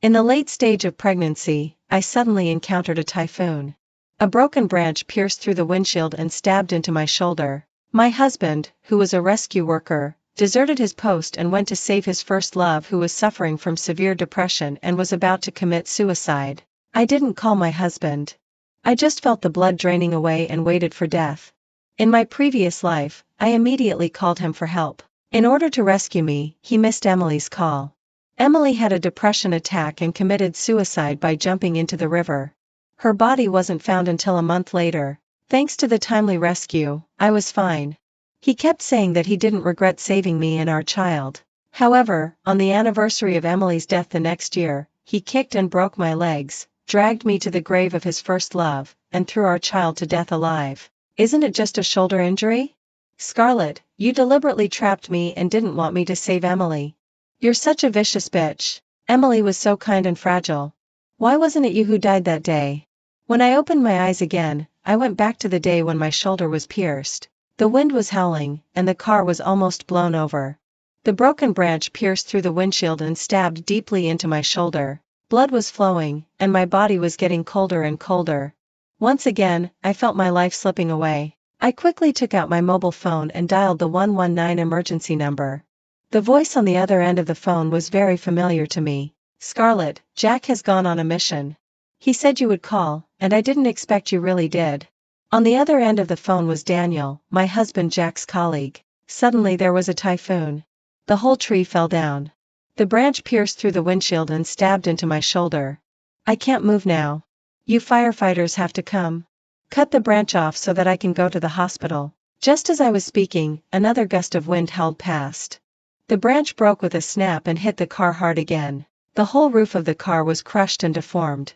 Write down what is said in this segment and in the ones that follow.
In the late stage of pregnancy, I suddenly encountered a typhoon. A broken branch pierced through the windshield and stabbed into my shoulder. My husband, who was a rescue worker, deserted his post and went to save his first love, who was suffering from severe depression and was about to commit suicide. I didn't call my husband. I just felt the blood draining away and waited for death. In my previous life, I immediately called him for help. In order to rescue me, he missed Emily's call. Emily had a depression attack and committed suicide by jumping into the river. Her body wasn't found until a month later. Thanks to the timely rescue, I was fine. He kept saying that he didn't regret saving me and our child. However, on the anniversary of Emily's death the next year, he kicked and broke my legs, dragged me to the grave of his first love, and threw our child to death alive. Isn't it just a shoulder injury? Scarlett, you deliberately trapped me and didn't want me to save Emily. You're such a vicious bitch. Emily was so kind and fragile. Why wasn't it you who died that day? When I opened my eyes again, I went back to the day when my shoulder was pierced. The wind was howling, and the car was almost blown over. The broken branch pierced through the windshield and stabbed deeply into my shoulder. Blood was flowing, and my body was getting colder and colder. Once again, I felt my life slipping away. I quickly took out my mobile phone and dialed the 119 emergency number. The voice on the other end of the phone was very familiar to me. Scarlett, Jack has gone on a mission. He said you would call, and I didn't expect you really did. On the other end of the phone was Daniel, my husband Jack's colleague. Suddenly there was a typhoon. The whole tree fell down. The branch pierced through the windshield and stabbed into my shoulder. I can't move now. You firefighters have to come. Cut the branch off so that I can go to the hospital. Just as I was speaking, another gust of wind howled past. The branch broke with a snap and hit the car hard again. The whole roof of the car was crushed and deformed.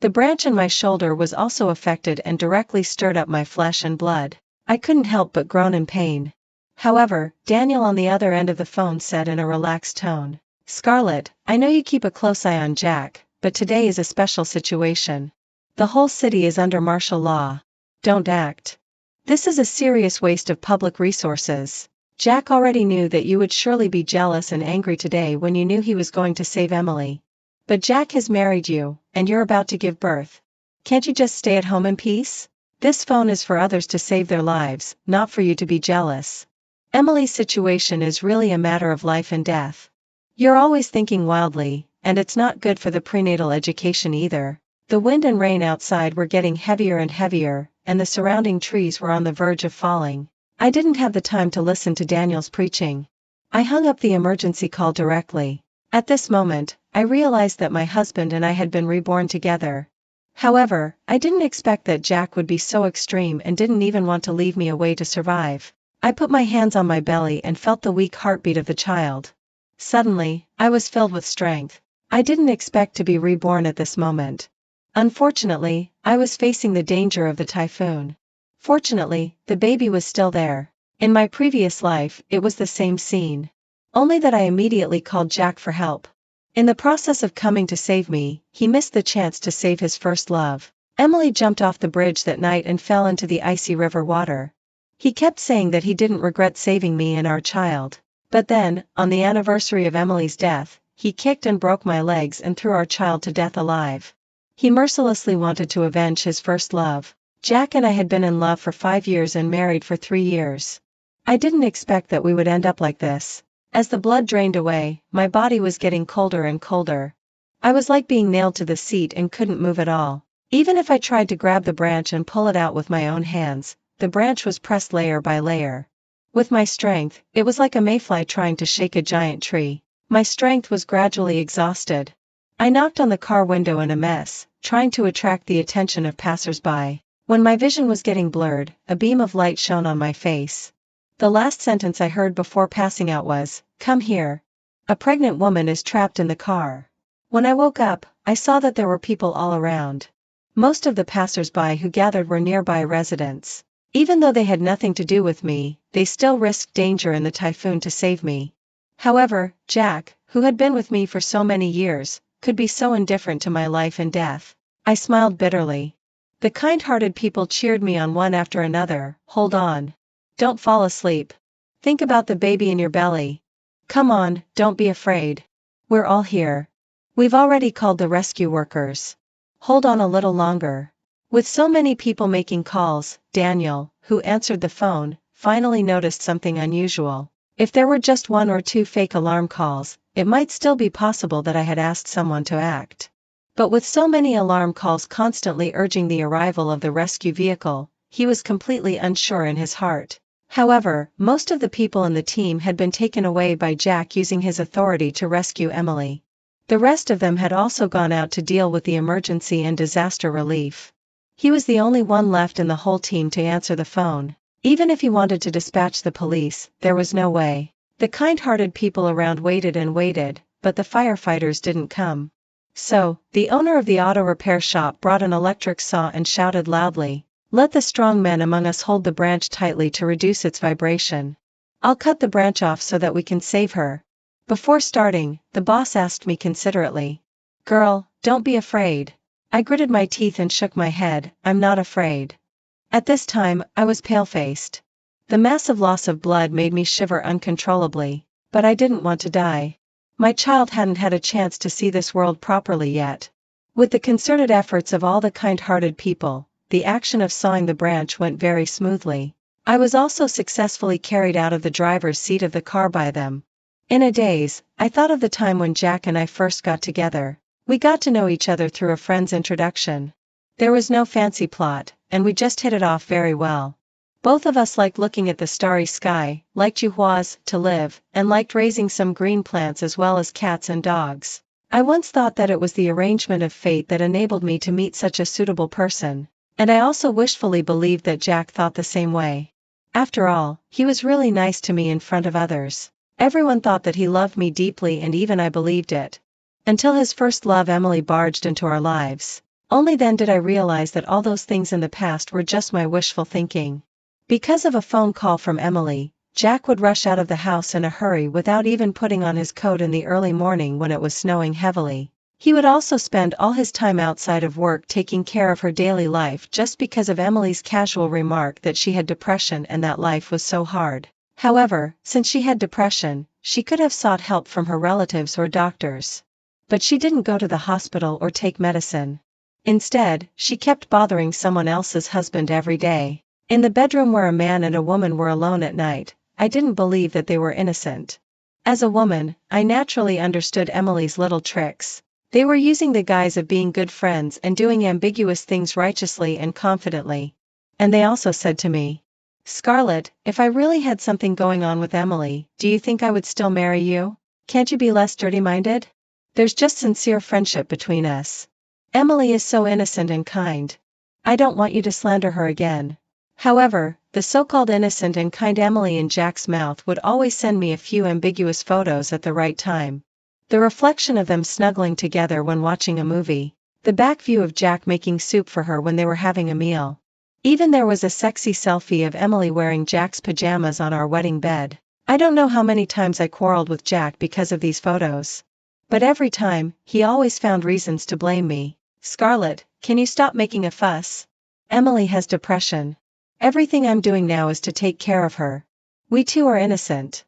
The branch in my shoulder was also affected and directly stirred up my flesh and blood. I couldn't help but groan in pain. However, Daniel on the other end of the phone said in a relaxed tone, Scarlett, I know you keep a close eye on Jack, but today is a special situation. The whole city is under martial law. Don't act. This is a serious waste of public resources. Jack already knew that you would surely be jealous and angry today when you knew he was going to save Emily. But Jack has married you, and you're about to give birth. Can't you just stay at home in peace? This phone is for others to save their lives, not for you to be jealous. Emily's situation is really a matter of life and death. You're always thinking wildly, and it's not good for the prenatal education either. The wind and rain outside were getting heavier and heavier, and the surrounding trees were on the verge of falling. I didn't have the time to listen to Daniel's preaching. I hung up the emergency call directly. At this moment, I realized that my husband and I had been reborn together. However, I didn't expect that Jack would be so extreme and didn't even want to leave me away to survive. I put my hands on my belly and felt the weak heartbeat of the child. Suddenly, I was filled with strength. I didn't expect to be reborn at this moment. Unfortunately, I was facing the danger of the typhoon. Fortunately, the baby was still there. In my previous life, it was the same scene. Only that I immediately called Jack for help. In the process of coming to save me, he missed the chance to save his first love. Emily jumped off the bridge that night and fell into the icy river water. He kept saying that he didn't regret saving me and our child. But then, on the anniversary of Emily's death, he kicked and broke my legs and threw our child to death alive. He mercilessly wanted to avenge his first love. Jack and I had been in love for 5 years and married for 3 years. I didn't expect that we would end up like this. As the blood drained away, my body was getting colder and colder. I was like being nailed to the seat and couldn't move at all. Even if I tried to grab the branch and pull it out with my own hands, the branch was pressed layer by layer. With my strength, it was like a mayfly trying to shake a giant tree. My strength was gradually exhausted. I knocked on the car window in a mess, trying to attract the attention of passers-by. When my vision was getting blurred, a beam of light shone on my face. The last sentence I heard before passing out was, "Come here. A pregnant woman is trapped in the car." When I woke up, I saw that there were people all around. Most of the passers-by who gathered were nearby residents. Even though they had nothing to do with me, they still risked danger in the typhoon to save me. However, Jack, who had been with me for so many years, could be so indifferent to my life and death. I smiled bitterly. The kind-hearted people cheered me on one after another. "Hold on. Don't fall asleep. Think about the baby in your belly. Come on, don't be afraid. We're all here." We've already called the rescue workers. Hold on a little longer. With so many people making calls, Daniel, who answered the phone, finally noticed something unusual. If there were just one or two fake alarm calls, it might still be possible that I had asked someone to act. But with so many alarm calls constantly urging the arrival of the rescue vehicle, he was completely unsure in his heart. However, most of the people in the team had been taken away by Jack using his authority to rescue Emily. The rest of them had also gone out to deal with the emergency and disaster relief. He was the only one left in the whole team to answer the phone. Even if he wanted to dispatch the police, there was no way. The kind-hearted people around waited and waited, but the firefighters didn't come. So, the owner of the auto repair shop brought an electric saw and shouted loudly, "Let the strong men among us hold the branch tightly to reduce its vibration. I'll cut the branch off so that we can save her." Before starting, the boss asked me considerately, "Girl, don't be afraid." I gritted my teeth and shook my head, "I'm not afraid." At this time, I was pale-faced. The massive loss of blood made me shiver uncontrollably, but I didn't want to die. My child hadn't had a chance to see this world properly yet. With the concerted efforts of all the kind-hearted people, the action of sawing the branch went very smoothly. I was also successfully carried out of the driver's seat of the car by them. In a daze, I thought of the time when Jack and I first got together. We got to know each other through a friend's introduction. There was no fancy plot, and we just hit it off very well. Both of us liked looking at the starry sky, liked Chihuahuas to live, and liked raising some green plants as well as cats and dogs. I once thought that it was the arrangement of fate that enabled me to meet such a suitable person, and I also wishfully believed that Jack thought the same way. After all, he was really nice to me in front of others. Everyone thought that he loved me deeply, and even I believed it. Until his first love, Emily, barged into our lives. Only then did I realize that all those things in the past were just my wishful thinking. Because of a phone call from Emily, Jack would rush out of the house in a hurry without even putting on his coat in the early morning when it was snowing heavily. He would also spend all his time outside of work taking care of her daily life just because of Emily's casual remark that she had depression and that life was so hard. However, since she had depression, she could have sought help from her relatives or doctors. But she didn't go to the hospital or take medicine. Instead, she kept bothering someone else's husband every day. In the bedroom where a man and a woman were alone at night, I didn't believe that they were innocent. As a woman, I naturally understood Emily's little tricks. They were using the guise of being good friends and doing ambiguous things righteously and confidently. And they also said to me, "Scarlett, if I really had something going on with Emily, do you think I would still marry you? Can't you be less dirty-minded? There's just sincere friendship between us. Emily is so innocent and kind. I don't want you to slander her again." However, the so-called innocent and kind Emily in Jack's mouth would always send me a few ambiguous photos at the right time. The reflection of them snuggling together when watching a movie, the back view of Jack making soup for her when they were having a meal. Even there was a sexy selfie of Emily wearing Jack's pajamas on our wedding bed. I don't know how many times I quarreled with Jack because of these photos. But every time, he always found reasons to blame me. "Scarlett, can you stop making a fuss? Emily has depression. Everything I'm doing now is to take care of her. We too are innocent.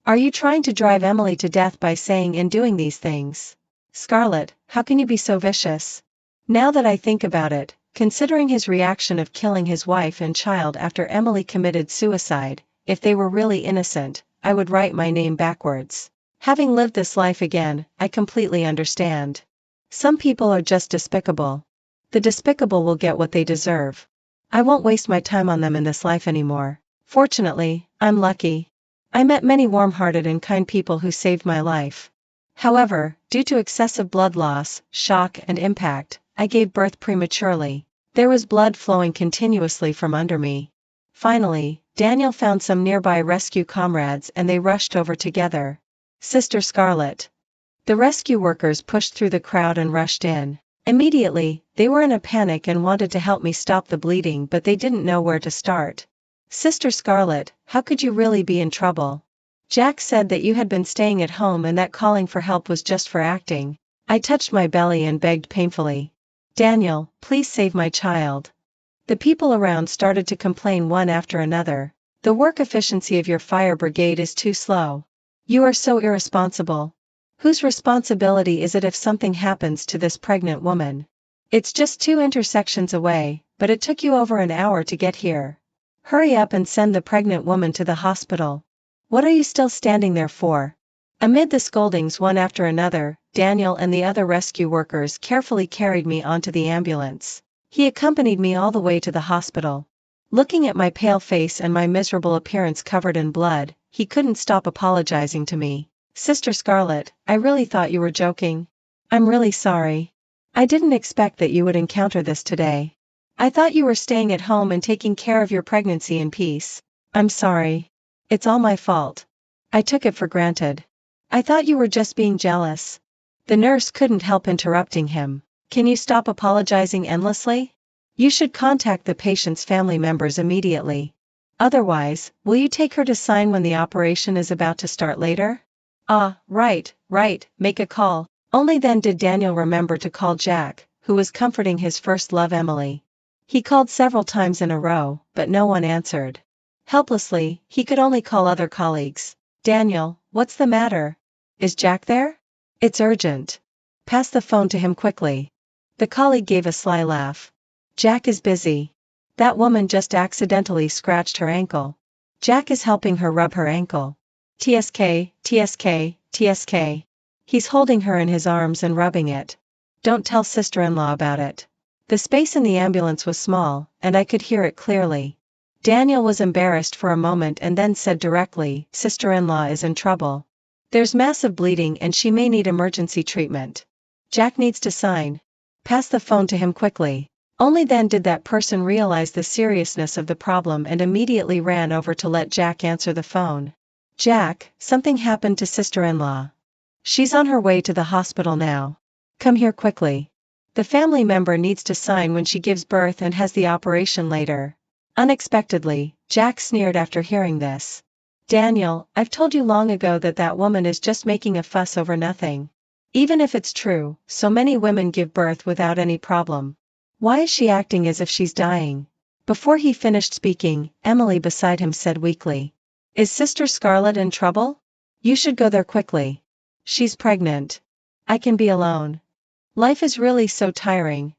Are you trying to drive Emily to death by saying and doing these things? Scarlett, how can you be so vicious?" Now that I think about it, considering his reaction of killing his wife and child after Emily committed suicide, if they were really innocent, I would write my name backwards. Having lived this life again, I completely understand. Some people are just despicable. The despicable will get what they deserve. I won't waste my time on them in this life anymore. Fortunately, I'm lucky. I met many warm-hearted and kind people who saved my life. However, due to excessive blood loss, shock and impact, I gave birth prematurely. There was blood flowing continuously from under me. Finally, Daniel found some nearby rescue comrades and they rushed over together. "Sister Scarlett." The rescue workers pushed through the crowd and rushed in. Immediately, they were in a panic and wanted to help me stop the bleeding, but they didn't know where to start. "Sister Scarlett, how could you really be in trouble? Jack said that you had been staying at home and that calling for help was just for acting." I touched my belly and begged painfully, "Daniel, please save my child." The people around started to complain one after another. "The work efficiency of your fire brigade is too slow. You are so irresponsible. Whose responsibility is it if something happens to this pregnant woman? It's just 2 intersections away, but it took you over an hour to get here. Hurry up and send the pregnant woman to the hospital. What are you still standing there for? Amid the scoldings one after another, Daniel and the other rescue workers carefully carried me onto the ambulance. He accompanied me all the way to the hospital. Looking at my pale face and my miserable appearance covered in blood, he couldn't stop apologizing to me. Sister Scarlett, I really thought you were joking. I'm really sorry. I didn't expect that you would encounter this today. I thought you were staying at home and taking care of your pregnancy in peace. I'm sorry. It's all my fault. I took it for granted. I thought you were just being jealous. The nurse couldn't help interrupting him. Can you stop apologizing endlessly? You should contact the patient's family members immediately. Otherwise, will you take her to sign when the operation is about to start later? Ah, right, make a call. Only then did Daniel remember to call Jack, who was comforting his first love Emily. He called several times in a row, but no one answered. Helplessly, he could only call other colleagues. Daniel, what's the matter? Is Jack there? It's urgent. Pass the phone to him quickly. The colleague gave a sly laugh. Jack is busy. That woman just accidentally scratched her ankle. Jack is helping her rub her ankle. TSK, TSK, TSK. He's holding her in his arms and rubbing it. Don't tell sister-in-law about it. The space in the ambulance was small, and I could hear it clearly. Daniel was embarrassed for a moment and then said directly, sister-in-law is in trouble. There's massive bleeding and she may need emergency treatment. Jack needs to sign. Pass the phone to him quickly. Only then did that person realize the seriousness of the problem and immediately ran over to let Jack answer the phone. Jack, something happened to sister-in-law. She's on her way to the hospital now. Come here quickly. The family member needs to sign when she gives birth and has the operation later. Unexpectedly, Jack sneered after hearing this. Daniel, I've told you long ago that that woman is just making a fuss over nothing. Even if it's true, so many women give birth without any problem. Why is she acting as if she's dying? Before he finished speaking, Emily beside him said weakly. Is Sister Scarlett in trouble? You should go there quickly. She's pregnant. I can be alone. Life is really so tiring,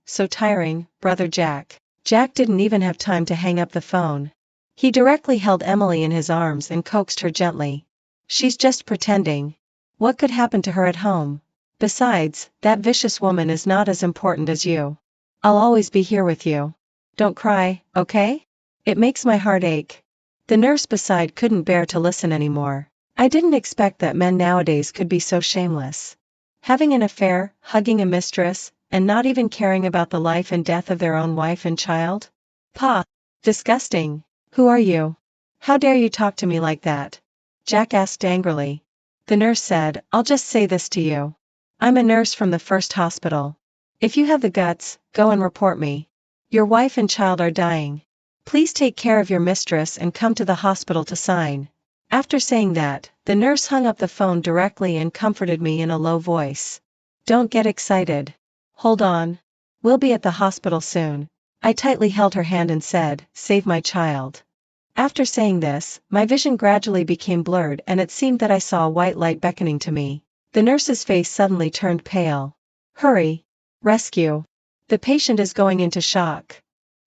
brother Jack. Jack didn't even have time to hang up the phone. He directly held Emily in his arms and coaxed her gently. She's just pretending. What could happen to her at home? Besides, that vicious woman is not as important as you. I'll always be here with you. Don't cry, okay? It makes my heart ache. The nurse beside couldn't bear to listen anymore. I didn't expect that men nowadays could be so shameless. Having an affair, hugging a mistress, and not even caring about the life and death of their own wife and child? Pah! Disgusting! Who are you? How dare you talk to me like that? Jack asked angrily. The nurse said, I'll just say this to you. I'm a nurse from the first hospital. If you have the guts, go and report me. Your wife and child are dying. Please take care of your mistress and come to the hospital to sign. After saying that, the nurse hung up the phone directly and comforted me in a low voice. Don't get excited. Hold on. We'll be at the hospital soon. I tightly held her hand and said, save my child. After saying this, my vision gradually became blurred and it seemed that I saw a white light beckoning to me. The nurse's face suddenly turned pale. Hurry. Rescue. The patient is going into shock.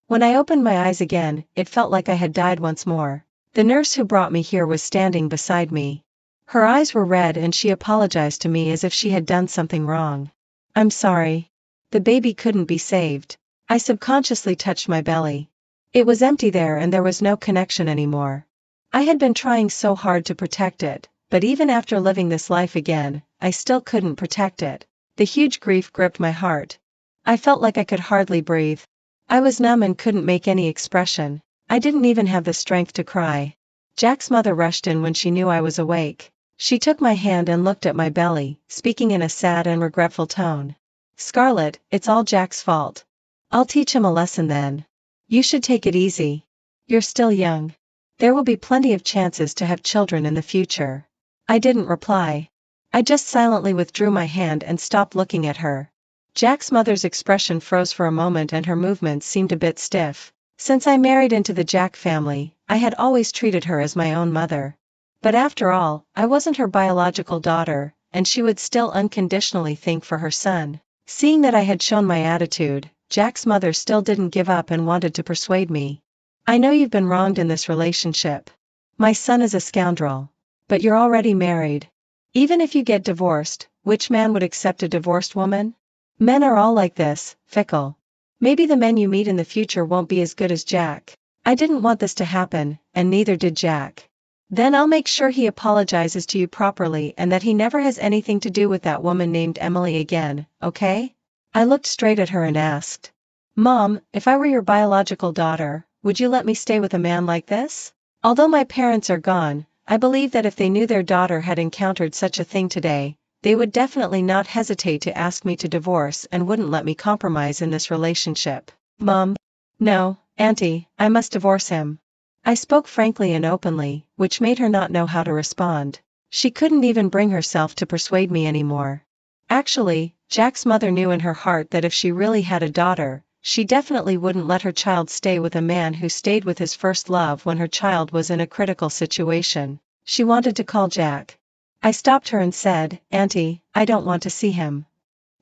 When I opened my eyes again, it felt like I had died once more. The nurse who brought me here was standing beside me. Her eyes were red and she apologized to me as if she had done something wrong. I'm sorry. The baby couldn't be saved. I subconsciously touched my belly. It was empty there and there was no connection anymore. I had been trying so hard to protect it, but even after living this life again, I still couldn't protect it. The huge grief gripped my heart. I felt like I could hardly breathe. I was numb and couldn't make any expression. I didn't even have the strength to cry. Jack's mother rushed in when she knew I was awake. She took my hand and looked at my belly, speaking in a sad and regretful tone. Scarlett, it's all Jack's fault. I'll teach him a lesson then. You should take it easy. You're still young. There will be plenty of chances to have children in the future. I didn't reply. I just silently withdrew my hand and stopped looking at her. Jack's mother's expression froze for a moment and her movements seemed a bit stiff. Since I married into the Jack family, I had always treated her as my own mother. But after all, I wasn't her biological daughter, and she would still unconditionally think for her son. Seeing that I had shown my attitude, Jack's mother still didn't give up and wanted to persuade me. I know you've been wronged in this relationship. My son is a scoundrel. But you're already married. Even if you get divorced, which man would accept a divorced woman? Men are all like this, fickle. Maybe the men you meet in the future won't be as good as Jack. I didn't want this to happen, and neither did Jack. Then I'll make sure he apologizes to you properly and that he never has anything to do with that woman named Emily again, okay? I looked straight at her and asked. Mom, if I were your biological daughter, would you let me stay with a man like this? Although my parents are gone, I believe that if they knew their daughter had encountered such a thing today, they would definitely not hesitate to ask me to divorce and wouldn't let me compromise in this relationship. Mom? No, Auntie, I must divorce him. I spoke frankly and openly, which made her not know how to respond. She couldn't even bring herself to persuade me anymore. Actually, Jack's mother knew in her heart that if she really had a daughter, she definitely wouldn't let her child stay with a man who stayed with his first love when her child was in a critical situation. She wanted to call Jack. I stopped her and said, Auntie, I don't want to see him.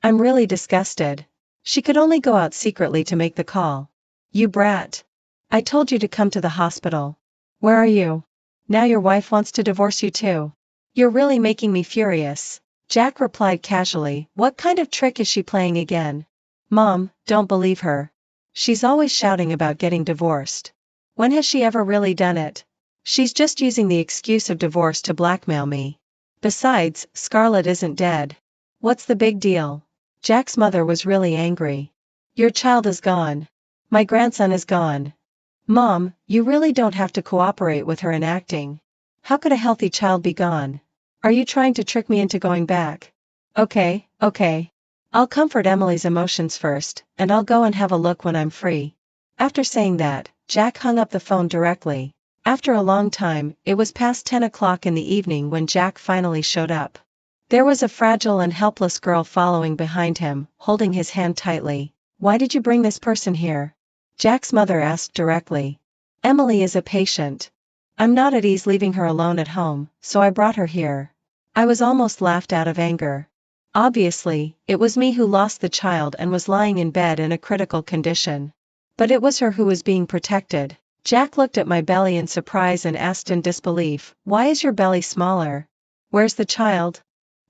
I'm really disgusted. She could only go out secretly to make the call. You brat. I told you to come to the hospital. Where are you? Now your wife wants to divorce you too. You're really making me furious. Jack replied casually, what kind of trick is she playing again? Mom, don't believe her. She's always shouting about getting divorced. When has she ever really done it? She's just using the excuse of divorce to blackmail me. Besides, Scarlett isn't dead. What's the big deal? Jack's mother was really angry. Your child is gone. My grandson is gone. Mom, you really don't have to cooperate with her in acting. How could a healthy child be gone? Are you trying to trick me into going back? Okay. I'll comfort Emily's emotions first, and I'll go and have a look when I'm free. After saying that, Jack hung up the phone directly. After a long time, it was past 10 o'clock in the evening when Jack finally showed up. There was a fragile and helpless girl following behind him, holding his hand tightly. Why did you bring this person here? Jack's mother asked directly. Emily is a patient. I'm not at ease leaving her alone at home, so I brought her here. I was almost laughed out of anger. Obviously, it was me who lost the child and was lying in bed in a critical condition. But it was her who was being protected. Jack looked at my belly in surprise and asked in disbelief, why is your belly smaller? Where's the child?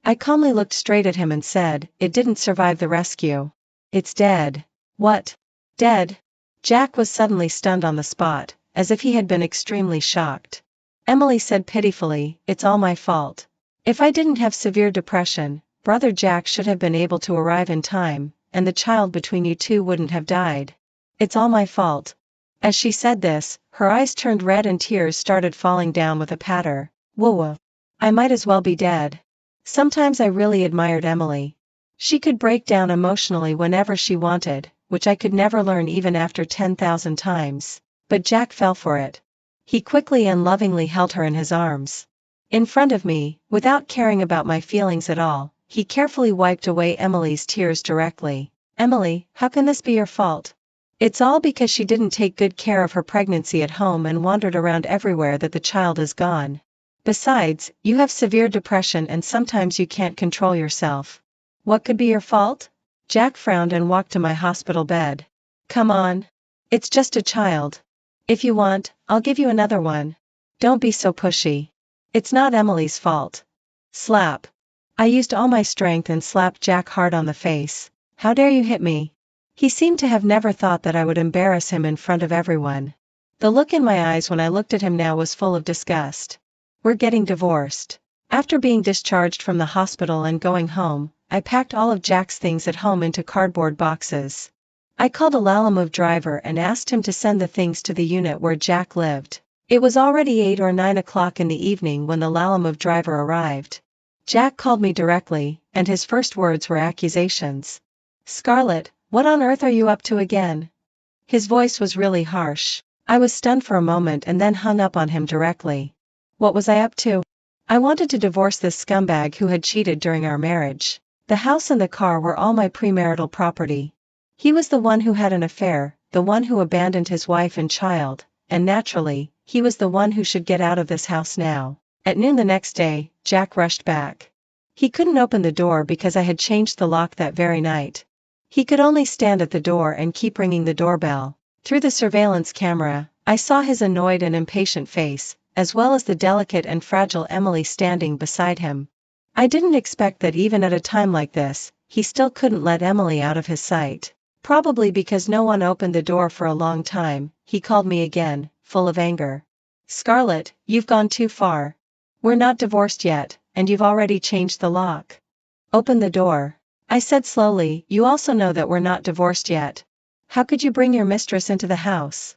I calmly looked straight at him and said, it didn't survive the rescue. It's dead. What? Dead? Jack was suddenly stunned on the spot, as if he had been extremely shocked. Emily said pitifully, it's all my fault. If I didn't have severe depression, Brother Jack should have been able to arrive in time, and the child between you two wouldn't have died. It's all my fault. As she said this, her eyes turned red and tears started falling down with a patter. Whoa. I might as well be dead. Sometimes I really admired Emily. She could break down emotionally whenever she wanted, which I could never learn even after 10,000 times. But Jack fell for it. He quickly and lovingly held her in his arms. In front of me, without caring about my feelings at all, he carefully wiped away Emily's tears directly. Emily, how can this be your fault? It's all because she didn't take good care of her pregnancy at home and wandered around everywhere that the child is gone. Besides, you have severe depression and sometimes you can't control yourself. What could be your fault? Jack frowned and walked to my hospital bed. Come on. It's just a child. If you want, I'll give you another one. Don't be so pushy. It's not Emily's fault. Slap. I used all my strength and slapped Jack hard on the face. How dare you hit me? He seemed to have never thought that I would embarrass him in front of everyone. The look in my eyes when I looked at him now was full of disgust. We're getting divorced. After being discharged from the hospital and going home, I packed all of Jack's things at home into cardboard boxes. I called a Lalamove driver and asked him to send the things to the unit where Jack lived. It was already 8 or 9 o'clock in the evening when the Lalamove driver arrived. Jack called me directly, and his first words were accusations. Scarlett, what on earth are you up to again? His voice was really harsh. I was stunned for a moment and then hung up on him directly. What was I up to? I wanted to divorce this scumbag who had cheated during our marriage. The house and the car were all my premarital property. He was the one who had an affair, the one who abandoned his wife and child, and naturally, he was the one who should get out of this house now. At noon the next day, Jack rushed back. He couldn't open the door because I had changed the lock that very night. He could only stand at the door and keep ringing the doorbell. Through the surveillance camera, I saw his annoyed and impatient face, as well as the delicate and fragile Emily standing beside him. I didn't expect that even at a time like this, he still couldn't let Emily out of his sight. Probably because no one opened the door for a long time, he called me again, full of anger. "Scarlett, you've gone too far. We're not divorced yet, and you've already changed the lock. Open the door," I said slowly. "You also know that we're not divorced yet. How could you bring your mistress into the house?"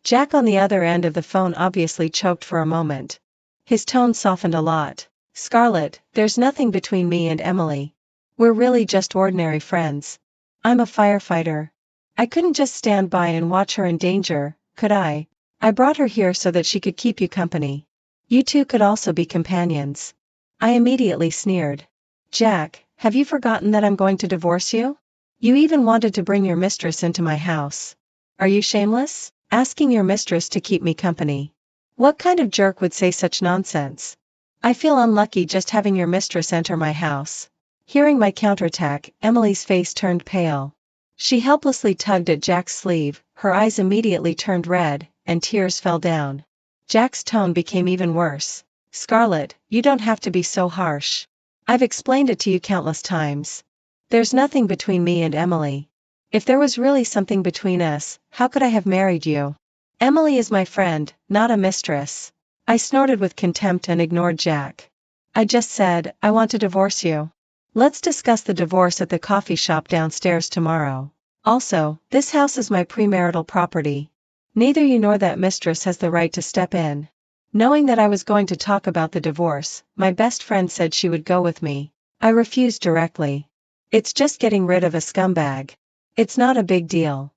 Jack on the other end of the phone obviously choked for a moment. His tone softened a lot. "Scarlett, there's nothing between me and Emily. We're really just ordinary friends. I'm a firefighter. I couldn't just stand by and watch her in danger, could I? I brought her here so that she could keep you company. You two could also be companions." I immediately sneered. "Jack, have you forgotten that I'm going to divorce you? You even wanted to bring your mistress into my house. Are you shameless? Asking your mistress to keep me company. What kind of jerk would say such nonsense? I feel unlucky just having your mistress enter my house." Hearing my counterattack, Emily's face turned pale. She helplessly tugged at Jack's sleeve, her eyes immediately turned red, and tears fell down. Jack's tone became even worse. "Scarlett, you don't have to be so harsh. I've explained it to you countless times. There's nothing between me and Emily. If there was really something between us, how could I have married you? Emily is my friend, not a mistress." I snorted with contempt and ignored Jack. "I just said, I want to divorce you. Let's discuss the divorce at the coffee shop downstairs tomorrow. Also, this house is my premarital property. Neither you nor that mistress has the right to step in." Knowing that I was going to talk about the divorce, my best friend said she would go with me. I refused directly. "It's just getting rid of a scumbag. It's not a big deal."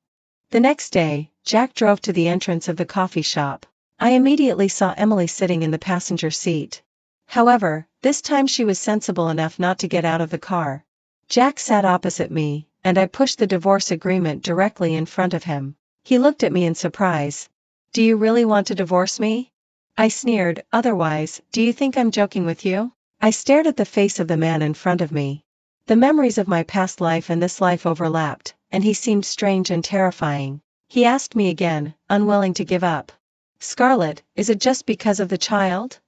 The next day, Jack drove to the entrance of the coffee shop. I immediately saw Emily sitting in the passenger seat. However, this time she was sensible enough not to get out of the car. Jack sat opposite me, and I pushed the divorce agreement directly in front of him. He looked at me in surprise. "Do you really want to divorce me?" I sneered. "Otherwise, do you think I'm joking with you?" I stared at the face of the man in front of me. The memories of my past life and this life overlapped, and he seemed strange and terrifying. He asked me again, unwilling to give up. "Scarlett, is it just because of the child?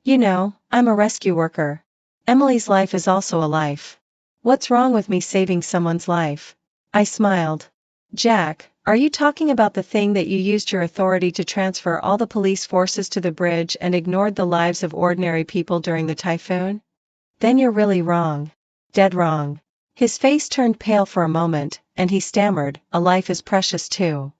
You know, I'm a rescue worker. Emily's life is also a life. What's wrong with me saving someone's life?" I smiled. "Jack, are you talking about the thing that you used your authority to transfer all the police forces to the bridge and ignored the lives of ordinary people during the typhoon? Then you're really wrong. Dead wrong." His face turned pale for a moment, and he stammered, "A life is precious too."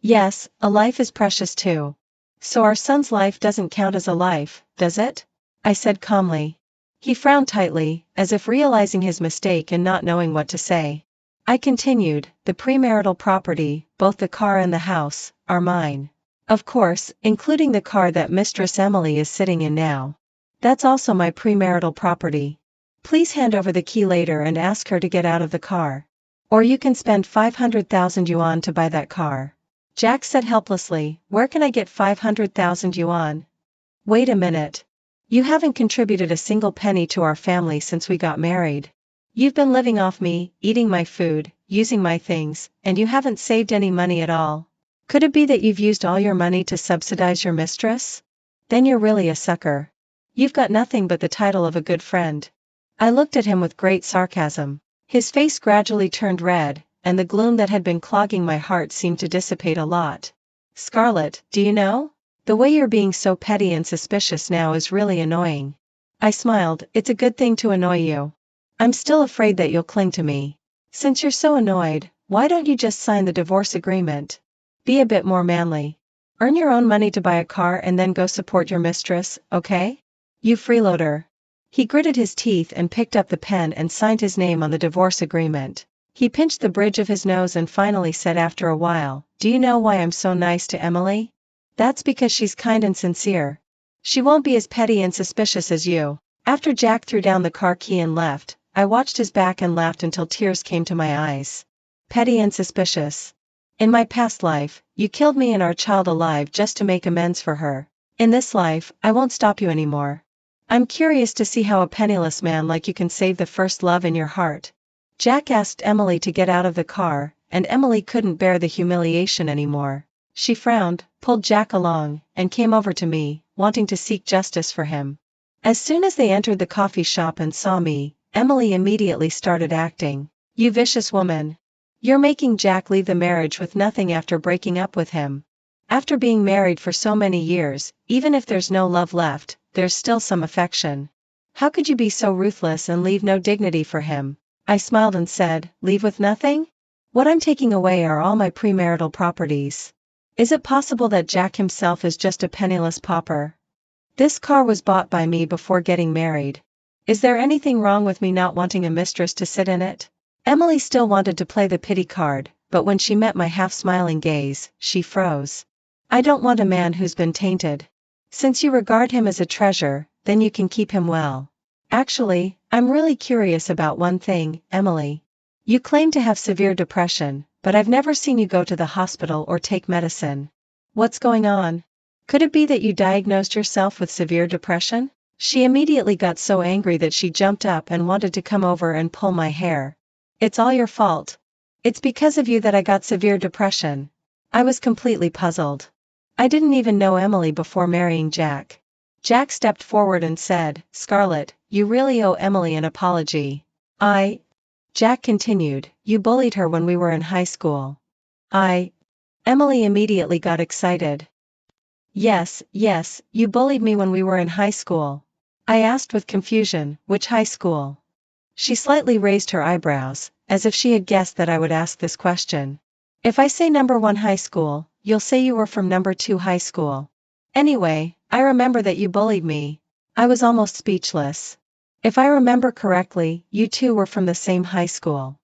"Yes, a life is precious too. So our son's life doesn't count as a life, does it?" I said calmly. He frowned tightly, as if realizing his mistake and not knowing what to say. I continued, "The premarital property, both the car and the house, are mine. Of course, including the car that Mistress Emily is sitting in now. That's also my premarital property. Please hand over the key later and ask her to get out of the car. Or you can spend 500,000 yuan to buy that car." Jack said helplessly, "Where can I get 500,000 yuan? Wait a minute. You haven't contributed a single penny to our family since we got married. You've been living off me, eating my food, using my things, and you haven't saved any money at all. Could it be that you've used all your money to subsidize your mistress? Then you're really a sucker. You've got nothing but the title of a good friend." I looked at him with great sarcasm. His face gradually turned red, and the gloom that had been clogging my heart seemed to dissipate a lot. "Scarlett, do you know? The way you're being so petty and suspicious now is really annoying." I smiled. "It's a good thing to annoy you. I'm still afraid that you'll cling to me. Since you're so annoyed, why don't you just sign the divorce agreement? Be a bit more manly. Earn your own money to buy a car and then go support your mistress, okay? You freeloader." He gritted his teeth and picked up the pen and signed his name on the divorce agreement. He pinched the bridge of his nose and finally said after a while, "Do you know why I'm so nice to Emily? That's because she's kind and sincere. She won't be as petty and suspicious as you." After Jack threw down the car key and left, I watched his back and laughed until tears came to my eyes. Petty and suspicious. In my past life, you killed me and our child alive just to make amends for her. In this life, I won't stop you anymore. I'm curious to see how a penniless man like you can save the first love in your heart. Jack asked Emily to get out of the car, and Emily couldn't bear the humiliation anymore. She frowned, pulled Jack along, and came over to me, wanting to seek justice for him. As soon as they entered the coffee shop and saw me, Emily immediately started acting. You vicious woman. You're making Jack leave the marriage with nothing after breaking up with him. After being married for so many years, even if there's no love left, there's still some affection. How could you be so ruthless and leave no dignity for him? I smiled and said, leave with nothing? What I'm taking away are all my premarital properties. Is it possible that Jack himself is just a penniless pauper? This car was bought by me before getting married. Is there anything wrong with me not wanting a mistress to sit in it? Emily still wanted to play the pity card, but when she met my half-smiling gaze, she froze. I don't want a man who's been tainted. Since you regard him as a treasure, then you can keep him well. Actually, I'm really curious about one thing, Emily. You claim to have severe depression, but I've never seen you go to the hospital or take medicine. What's going on? Could it be that you diagnosed yourself with severe depression? She immediately got so angry that she jumped up and wanted to come over and pull my hair. It's all your fault. It's because of you that I got severe depression. I was completely puzzled. I didn't even know Emily before marrying Jack. Jack stepped forward and said, Scarlett, you really owe Emily an apology. Jack continued, you bullied her when we were in high school. Emily immediately got excited. Yes, you bullied me when we were in high school. I asked with confusion, which high school? She slightly raised her eyebrows, as if she had guessed that I would ask this question. If I say number 1 high school, you'll say you were from number 2 high school. Anyway, I remember that you bullied me. I was almost speechless. If I remember correctly, you two were from the same high school.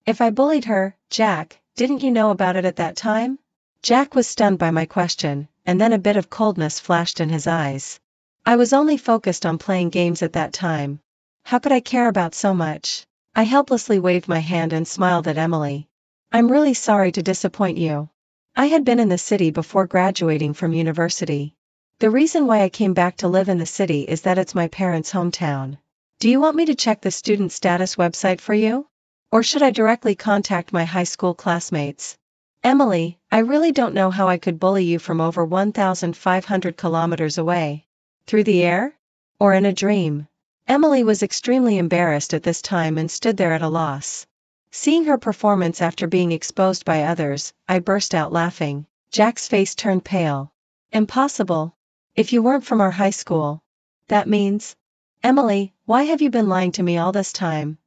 If I bullied her, Jack, didn't you know about it at that time? Jack was stunned by my question, and then a bit of coldness flashed in his eyes. I was only focused on playing games at that time. How could I care about so much? I helplessly waved my hand and smiled at Emily. I'm really sorry to disappoint you. I had been in the city before graduating from university. The reason why I came back to live in the city is that it's my parents' hometown. Do you want me to check the student status website for you? Or should I directly contact my high school classmates? Emily, I really don't know how I could bully you from over 1,500 kilometers away. Through the air? Or in a dream? Emily was extremely embarrassed at this time and stood there at a loss. Seeing her performance after being exposed by others, I burst out laughing. Jack's face turned pale. Impossible. If you weren't from our high school. That means? Emily, why have you been lying to me all this time?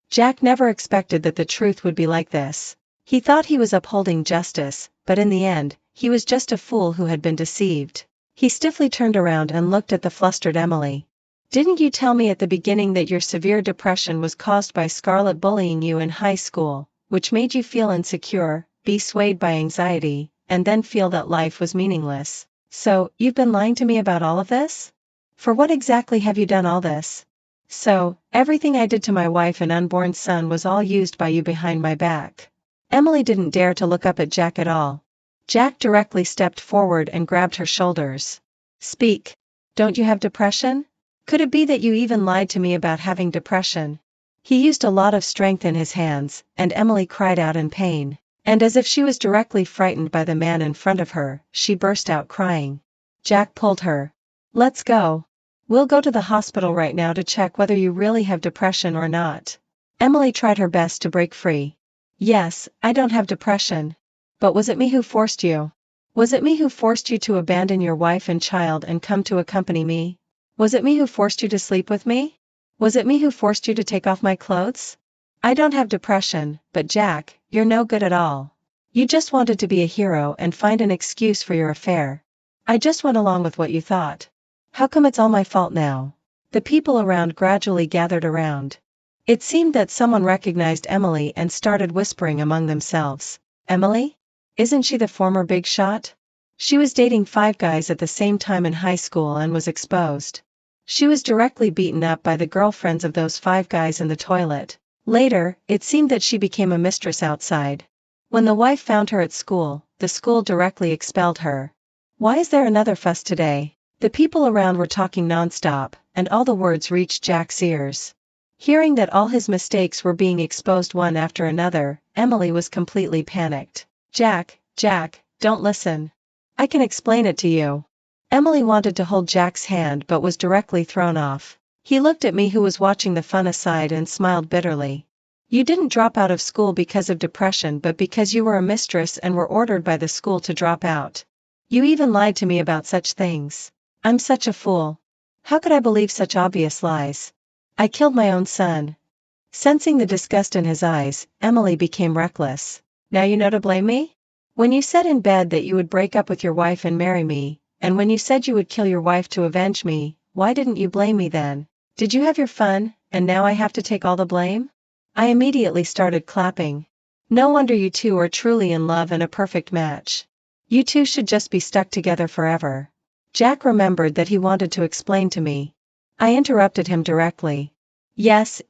Jack never expected that the truth would be like this. He thought he was upholding justice, but in the end, he was just a fool who had been deceived. He stiffly turned around and looked at the flustered Emily. Didn't you tell me at the beginning that your severe depression was caused by Scarlett bullying you in high school, which made you feel insecure, be swayed by anxiety, and then feel that life was meaningless? So, you've been lying to me about all of this? For what exactly have you done all this? So, everything I did to my wife and unborn son was all used by you behind my back. Emily didn't dare to look up at Jack at all. Jack directly stepped forward and grabbed her shoulders. Speak. Don't you have depression? Could it be that you even lied to me about having depression? He used a lot of strength in his hands, and Emily cried out in pain. And as if she was directly frightened by the man in front of her, she burst out crying. Jack pulled her. Let's go. We'll go to the hospital right now to check whether you really have depression or not. Emily tried her best to break free. Yes, I don't have depression. But was it me who forced you? Was it me who forced you to abandon your wife and child and come to accompany me? Was it me who forced you to sleep with me? Was it me who forced you to take off my clothes? I don't have depression, but Jack, you're no good at all. You just wanted to be a hero and find an excuse for your affair. I just went along with what you thought. How come it's all my fault now? The people around gradually gathered around. It seemed that someone recognized Emily and started whispering among themselves. Emily? Isn't she the former big shot? She was dating 5 guys at the same time in high school and was exposed. She was directly beaten up by the girlfriends of those 5 guys in the toilet. Later, it seemed that she became a mistress outside. When the wife found her at school, the school directly expelled her. Why is there another fuss today? The people around were talking nonstop, and all the words reached Jack's ears. Hearing that all his mistakes were being exposed one after another, Emily was completely panicked. Jack, don't listen. I can explain it to you. Emily wanted to hold Jack's hand but was directly thrown off. He looked at me, who was watching the fun aside, and smiled bitterly. You didn't drop out of school because of depression but because you were a mistress and were ordered by the school to drop out. You even lied to me about such things. I'm such a fool. How could I believe such obvious lies? I killed my own son. Sensing the disgust in his eyes, Emily became reckless. Now you know to blame me? When you said in bed that you would break up with your wife and marry me, and when you said you would kill your wife to avenge me, why didn't you blame me then? Did you have your fun, and now I have to take all the blame? I immediately started clapping. No wonder you two are truly in love and a perfect match. You two should just be stuck together forever. Jack remembered that he wanted to explain to me. I interrupted him directly. Yes,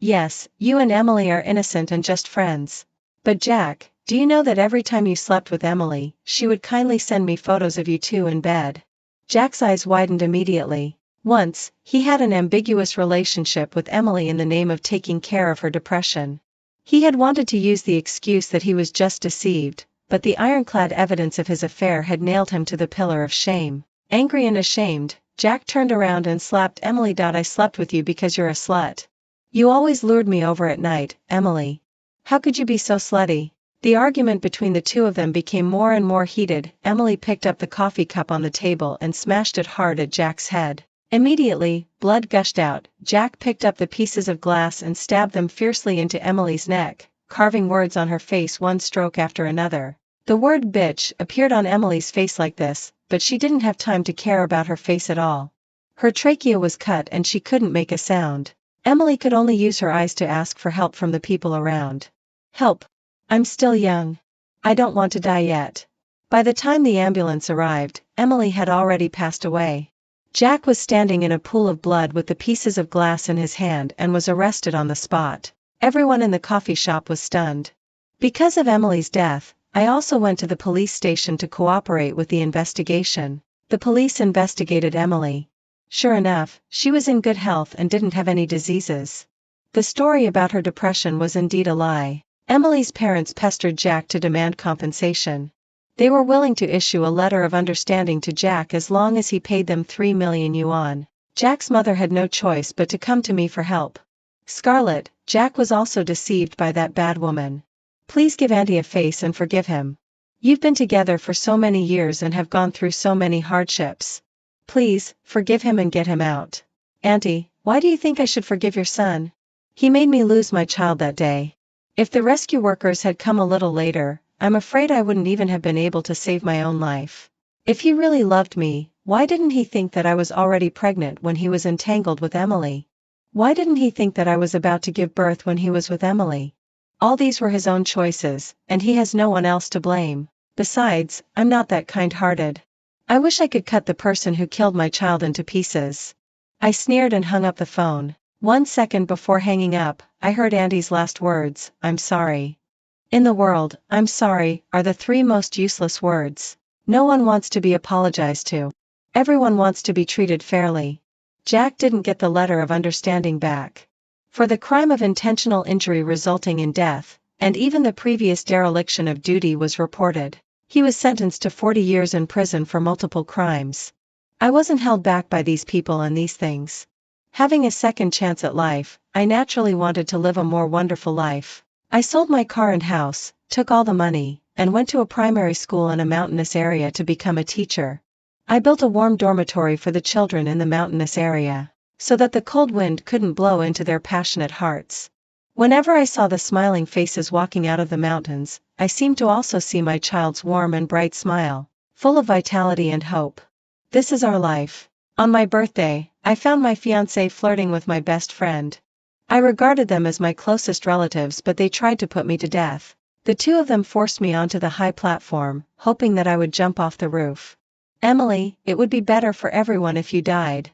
you and Emily are innocent and just friends. But Jack, do you know that every time you slept with Emily, she would kindly send me photos of you two in bed? Jack's eyes widened immediately. Once, he had an ambiguous relationship with Emily in the name of taking care of her depression. He had wanted to use the excuse that he was just deceived, but the ironclad evidence of his affair had nailed him to the pillar of shame. Angry and ashamed, Jack turned around and slapped Emily. I slept with you because you're a slut. You always lured me over at night, Emily. How could you be so slutty? The argument between the two of them became more and more heated. Emily picked up the coffee cup on the table and smashed it hard at Jack's head. Immediately, blood gushed out. Jack picked up the pieces of glass and stabbed them fiercely into Emily's neck, carving words on her face one stroke after another. The word bitch appeared on Emily's face like this, but she didn't have time to care about her face at all. Her trachea was cut and she couldn't make a sound. Emily could only use her eyes to ask for help from the people around. Help! I'm still young. I don't want to die yet. By the time the ambulance arrived, Emily had already passed away. Jack was standing in a pool of blood with the pieces of glass in his hand and was arrested on the spot. Everyone in the coffee shop was stunned. Because of Emily's death, I also went to the police station to cooperate with the investigation. The police investigated Emily. Sure enough, she was in good health and didn't have any diseases. The story about her depression was indeed a lie. Emily's parents pestered Jack to demand compensation. They were willing to issue a letter of understanding to Jack as long as he paid them 3 million yuan. Jack's mother had no choice but to come to me for help. Scarlett, Jack was also deceived by that bad woman. Please give Auntie a face and forgive him. You've been together for so many years and have gone through so many hardships. Please, forgive him and get him out. Auntie, why do you think I should forgive your son? He made me lose my child that day. If the rescue workers had come a little later, I'm afraid I wouldn't even have been able to save my own life. If he really loved me, why didn't he think that I was already pregnant when he was entangled with Emily? Why didn't he think that I was about to give birth when he was with Emily? All these were his own choices, and he has no one else to blame. Besides, I'm not that kind-hearted. I wish I could cut the person who killed my child into pieces. I sneered and hung up the phone. 1 second before hanging up, I heard Auntie's last words, I'm sorry. In the world, I'm sorry, are the 3 most useless words. No one wants to be apologized to. Everyone wants to be treated fairly. Jack didn't get the letter of understanding back. For the crime of intentional injury resulting in death, and even the previous dereliction of duty was reported. He was sentenced to 40 years in prison for multiple crimes. I wasn't held back by these people and these things. Having a second chance at life, I naturally wanted to live a more wonderful life. I sold my car and house, took all the money, and went to a primary school in a mountainous area to become a teacher. I built a warm dormitory for the children in the mountainous area, so that the cold wind couldn't blow into their passionate hearts. Whenever I saw the smiling faces walking out of the mountains, I seemed to also see my child's warm and bright smile, full of vitality and hope. This is our life. On my birthday, I found my fiancé flirting with my best friend. I regarded them as my closest relatives, but they tried to put me to death. The 2 of them forced me onto the high platform, hoping that I would jump off the roof. Emily, it would be better for everyone if you died.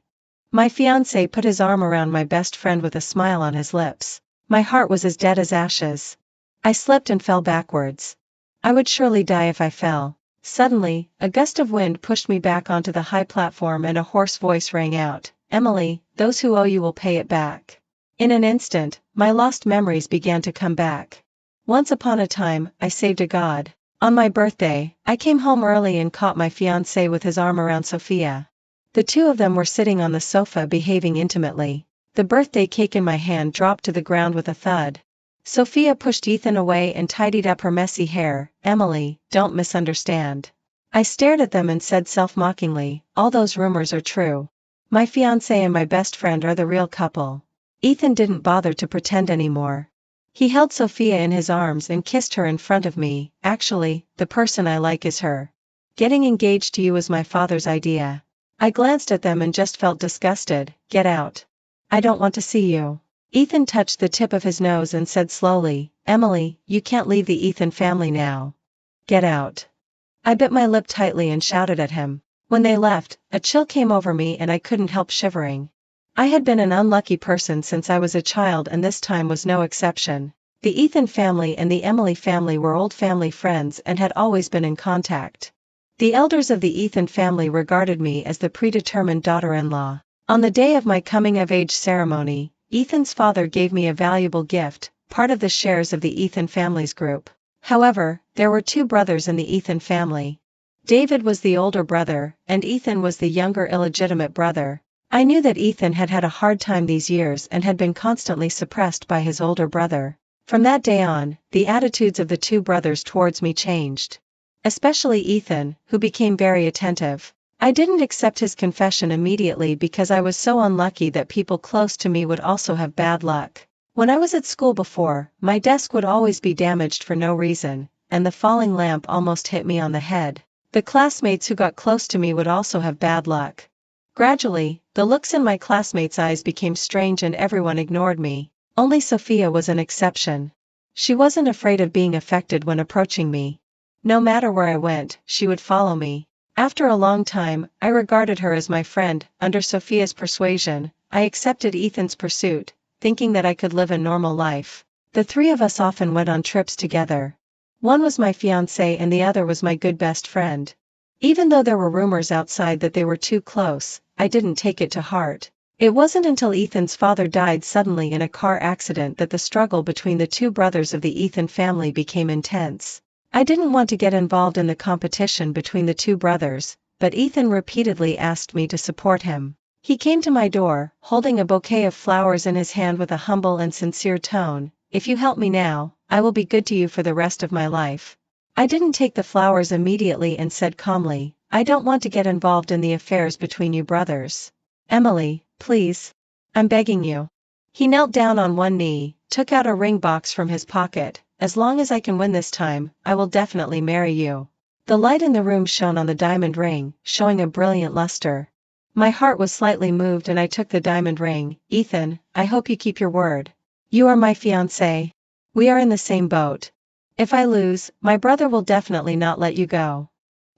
My fiancé put his arm around my best friend with a smile on his lips. My heart was as dead as ashes. I slipped and fell backwards. I would surely die if I fell. Suddenly, a gust of wind pushed me back onto the high platform and a hoarse voice rang out, "Emily, those who owe you will pay it back." In an instant, my lost memories began to come back. Once upon a time, I saved a god. On my birthday, I came home early and caught my fiancé with his arm around Sophia. The two of them were sitting on the sofa behaving intimately. The birthday cake in my hand dropped to the ground with a thud. Sophia pushed Ethan away and tidied up her messy hair. "Emily, don't misunderstand." I stared at them and said self-mockingly, "All those rumors are true. My fiancé and my best friend are the real couple." Ethan didn't bother to pretend anymore. He held Sophia in his arms and kissed her in front of me. "Actually, the person I like is her. Getting engaged to you was my father's idea." I glanced at them and just felt disgusted. "Get out. I don't want to see you." Ethan touched the tip of his nose and said slowly, "Emily, you can't leave the Ethan family now. Get out." I bit my lip tightly and shouted at him. When they left, a chill came over me and I couldn't help shivering. I had been an unlucky person since I was a child and this time was no exception. The Ethan family and the Emily family were old family friends and had always been in contact. The elders of the Ethan family regarded me as the predetermined daughter-in-law. On the day of my coming-of-age ceremony, Ethan's father gave me a valuable gift, part of the shares of the Ethan family's group. However, there were two brothers in the Ethan family. David was the older brother, and Ethan was the younger illegitimate brother. I knew that Ethan had had a hard time these years and had been constantly suppressed by his older brother. From that day on, the attitudes of the two brothers towards me changed. Especially Ethan, who became very attentive. I didn't accept his confession immediately because I was so unlucky that people close to me would also have bad luck. When I was at school before, my desk would always be damaged for no reason, and the falling lamp almost hit me on the head. The classmates who got close to me would also have bad luck. Gradually, the looks in my classmates' eyes became strange and everyone ignored me. Only Sophia was an exception. She wasn't afraid of being affected when approaching me. No matter where I went, she would follow me. After a long time, I regarded her as my friend. Under Sophia's persuasion, I accepted Ethan's pursuit, thinking that I could live a normal life. The three of us often went on trips together. One was my fiancé and the other was my good best friend. Even though there were rumors outside that they were too close, I didn't take it to heart. It wasn't until Ethan's father died suddenly in a car accident that the struggle between the two brothers of the Ethan family became intense. I didn't want to get involved in the competition between the two brothers, but Ethan repeatedly asked me to support him. He came to my door, holding a bouquet of flowers in his hand with a humble and sincere tone. "If you help me now, I will be good to you for the rest of my life." I didn't take the flowers immediately and said calmly, "I don't want to get involved in the affairs between you brothers. Emily, please. I'm begging you." He knelt down on one knee, took out a ring box from his pocket. "As long as I can win this time, I will definitely marry you." The light in the room shone on the diamond ring, showing a brilliant luster. My heart was slightly moved and I took the diamond ring. "Ethan, I hope you keep your word. You are my fiancé. We are in the same boat. If I lose, my brother will definitely not let you go."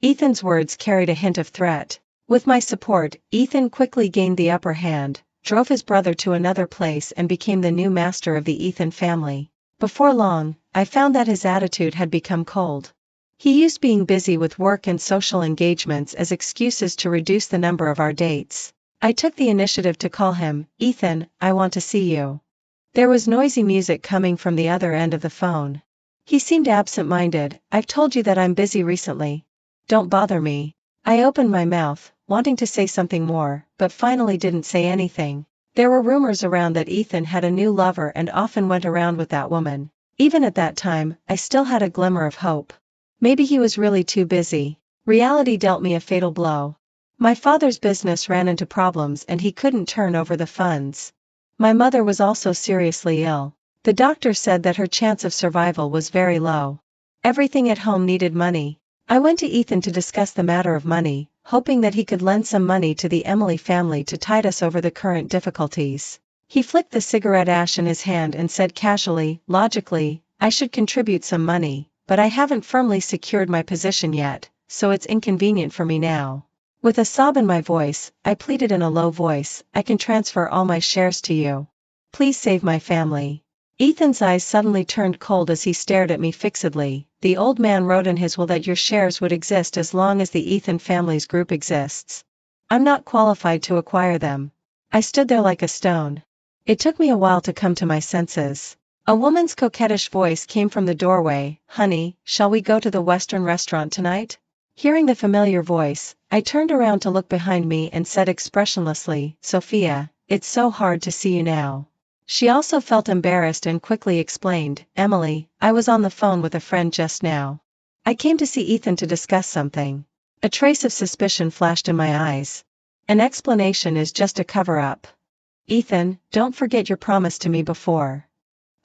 Ethan's words carried a hint of threat. With my support, Ethan quickly gained the upper hand, drove his brother to another place and became the new master of the Ethan family. Before long, I found that his attitude had become cold. He used being busy with work and social engagements as excuses to reduce the number of our dates. I took the initiative to call him. "Ethan, I want to see you." There was noisy music coming from the other end of the phone. He seemed absent-minded. "I've told you that I'm busy recently. Don't bother me." I opened my mouth, wanting to say something more, but finally didn't say anything. There were rumors around that Ethan had a new lover and often went around with that woman. Even at that time, I still had a glimmer of hope. Maybe he was really too busy. Reality dealt me a fatal blow. My father's business ran into problems and he couldn't turn over the funds. My mother was also seriously ill. The doctor said that her chance of survival was very low. Everything at home needed money. I went to Ethan to discuss the matter of money, hoping that he could lend some money to the Emily family to tide us over the current difficulties. He flicked the cigarette ash in his hand and said casually, "Logically, I should contribute some money, but I haven't firmly secured my position yet, so it's inconvenient for me now." With a sob in my voice, I pleaded in a low voice, "I can transfer all my shares to you. Please save my family." Ethan's eyes suddenly turned cold as he stared at me fixedly. The old man wrote in his will that your shares would exist as long as the Ethan family's group exists. I'm not qualified to acquire them. I stood there like a stone. It took me a while to come to my senses. A woman's coquettish voice came from the doorway. Honey, shall we go to the Western restaurant tonight? Hearing the familiar voice, I turned around to look behind me and said expressionlessly, Sophia, it's so hard to see you now. She also felt embarrassed and quickly explained, Emily, I was on the phone with a friend just now. I came to see Ethan to discuss something. A trace of suspicion flashed in my eyes. An explanation is just a cover-up. Ethan, don't forget your promise to me before.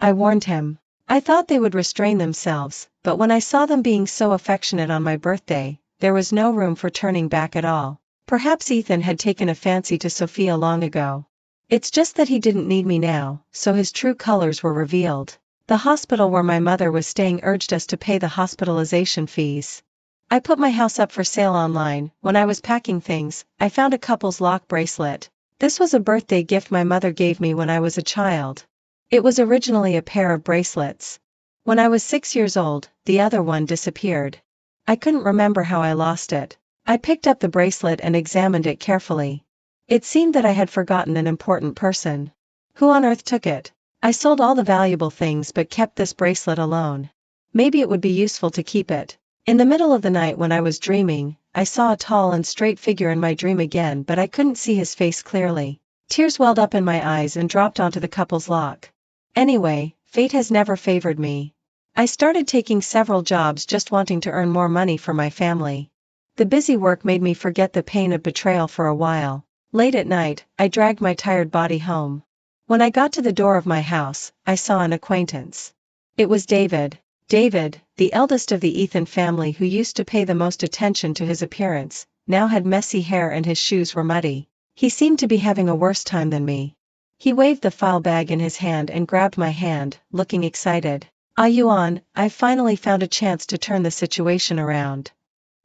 I warned him. I thought they would restrain themselves, but when I saw them being so affectionate on my birthday, there was no room for turning back at all. Perhaps Ethan had taken a fancy to Sophia long ago. It's just that he didn't need me now, so his true colors were revealed. The hospital where my mother was staying urged us to pay the hospitalization fees. I put my house up for sale online. When I was packing things, I found a couple's lock bracelet. This was a birthday gift my mother gave me when I was a child. It was originally a pair of bracelets. When I was 6 years old, the other one disappeared. I couldn't remember how I lost it. I picked up the bracelet and examined it carefully. It seemed that I had forgotten an important person. Who on earth took it? I sold all the valuable things but kept this bracelet alone. Maybe it would be useful to keep it. In the middle of the night when I was dreaming, I saw a tall and straight figure in my dream again, but I couldn't see his face clearly. Tears welled up in my eyes and dropped onto the couple's lock. Anyway, fate has never favored me. I started taking several jobs just wanting to earn more money for my family. The busy work made me forget the pain of betrayal for a while. Late at night, I dragged my tired body home. When I got to the door of my house, I saw an acquaintance. It was David. David, the eldest of the Ethan family who used to pay the most attention to his appearance, now had messy hair and his shoes were muddy. He seemed to be having a worse time than me. He waved the file bag in his hand and grabbed my hand, looking excited. Yuan, I finally found a chance to turn the situation around.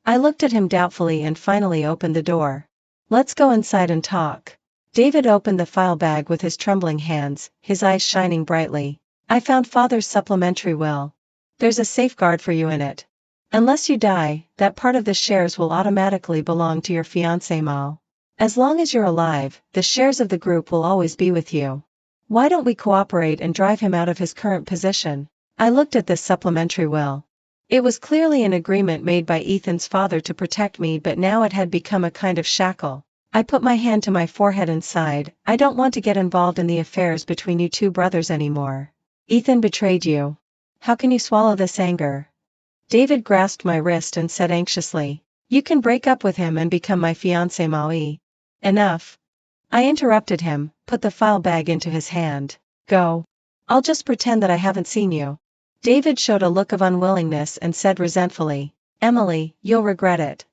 I looked at him doubtfully and finally opened the door. Let's go inside and talk. David opened the file bag with his trembling hands, his eyes shining brightly. I found Father's supplementary will. There's a safeguard for you in it. Unless you die, that part of the shares will automatically belong to your fiancé Mal. As long as you're alive, the shares of the group will always be with you. Why don't we cooperate and drive him out of his current position? I looked at this supplementary will. It was clearly an agreement made by Ethan's father to protect me, but now it had become a kind of shackle. I put my hand to my forehead and sighed. I don't want to get involved in the affairs between you two brothers anymore. Ethan betrayed you. How can you swallow this anger? David grasped my wrist and said anxiously, you can break up with him and become my fiancé Maui. Enough. I interrupted him, put the file bag into his hand. Go. I'll just pretend that I haven't seen you. David showed a look of unwillingness and said resentfully, Emily, you'll regret it.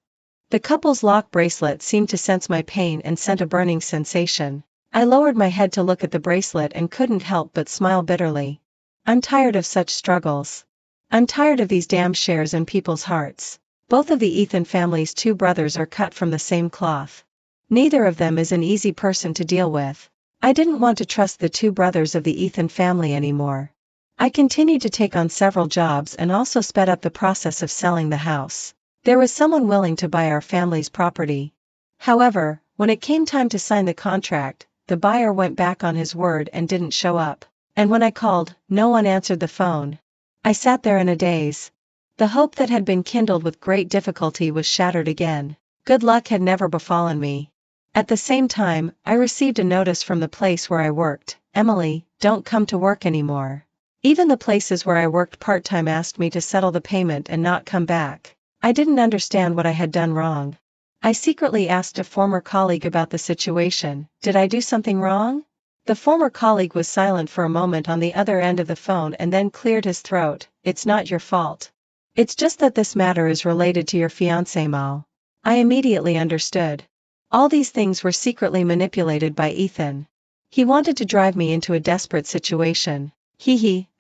The couple's lock bracelet seemed to sense my pain and sent a burning sensation. I lowered my head to look at the bracelet and couldn't help but smile bitterly. I'm tired of such struggles. I'm tired of these damn shares in people's hearts. Both of the Ethan family's two brothers are cut from the same cloth. Neither of them is an easy person to deal with. I didn't want to trust the two brothers of the Ethan family anymore. I continued to take on several jobs and also sped up the process of selling the house. There was someone willing to buy our family's property. However, when it came time to sign the contract, the buyer went back on his word and didn't show up. And when I called, no one answered the phone. I sat there in a daze. The hope that had been kindled with great difficulty was shattered again. Good luck had never befallen me. At the same time, I received a notice from the place where I worked. Emily, don't come to work anymore. Even the places where I worked part-time asked me to settle the payment and not come back. I didn't understand what I had done wrong. I secretly asked a former colleague about the situation. Did I do something wrong? The former colleague was silent for a moment on the other end of the phone and then cleared his throat. It's not your fault. It's just that this matter is related to your fiancé Mal. I immediately understood. All these things were secretly manipulated by Ethan. He wanted to drive me into a desperate situation.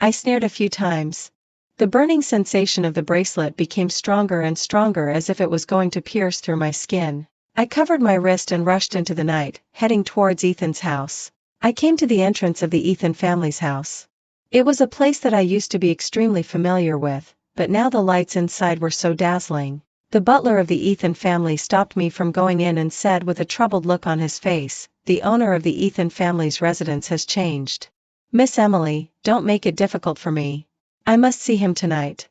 I sneered a few times. The burning sensation of the bracelet became stronger and stronger as if it was going to pierce through my skin. I covered my wrist and rushed into the night, heading towards Ethan's house. I came to the entrance of the Ethan family's house. It was a place that I used to be extremely familiar with, but now the lights inside were so dazzling. The butler of the Ethan family stopped me from going in and said with a troubled look on his face, "The owner of the Ethan family's residence has changed. Miss Emily, don't make it difficult for me. I must see him tonight."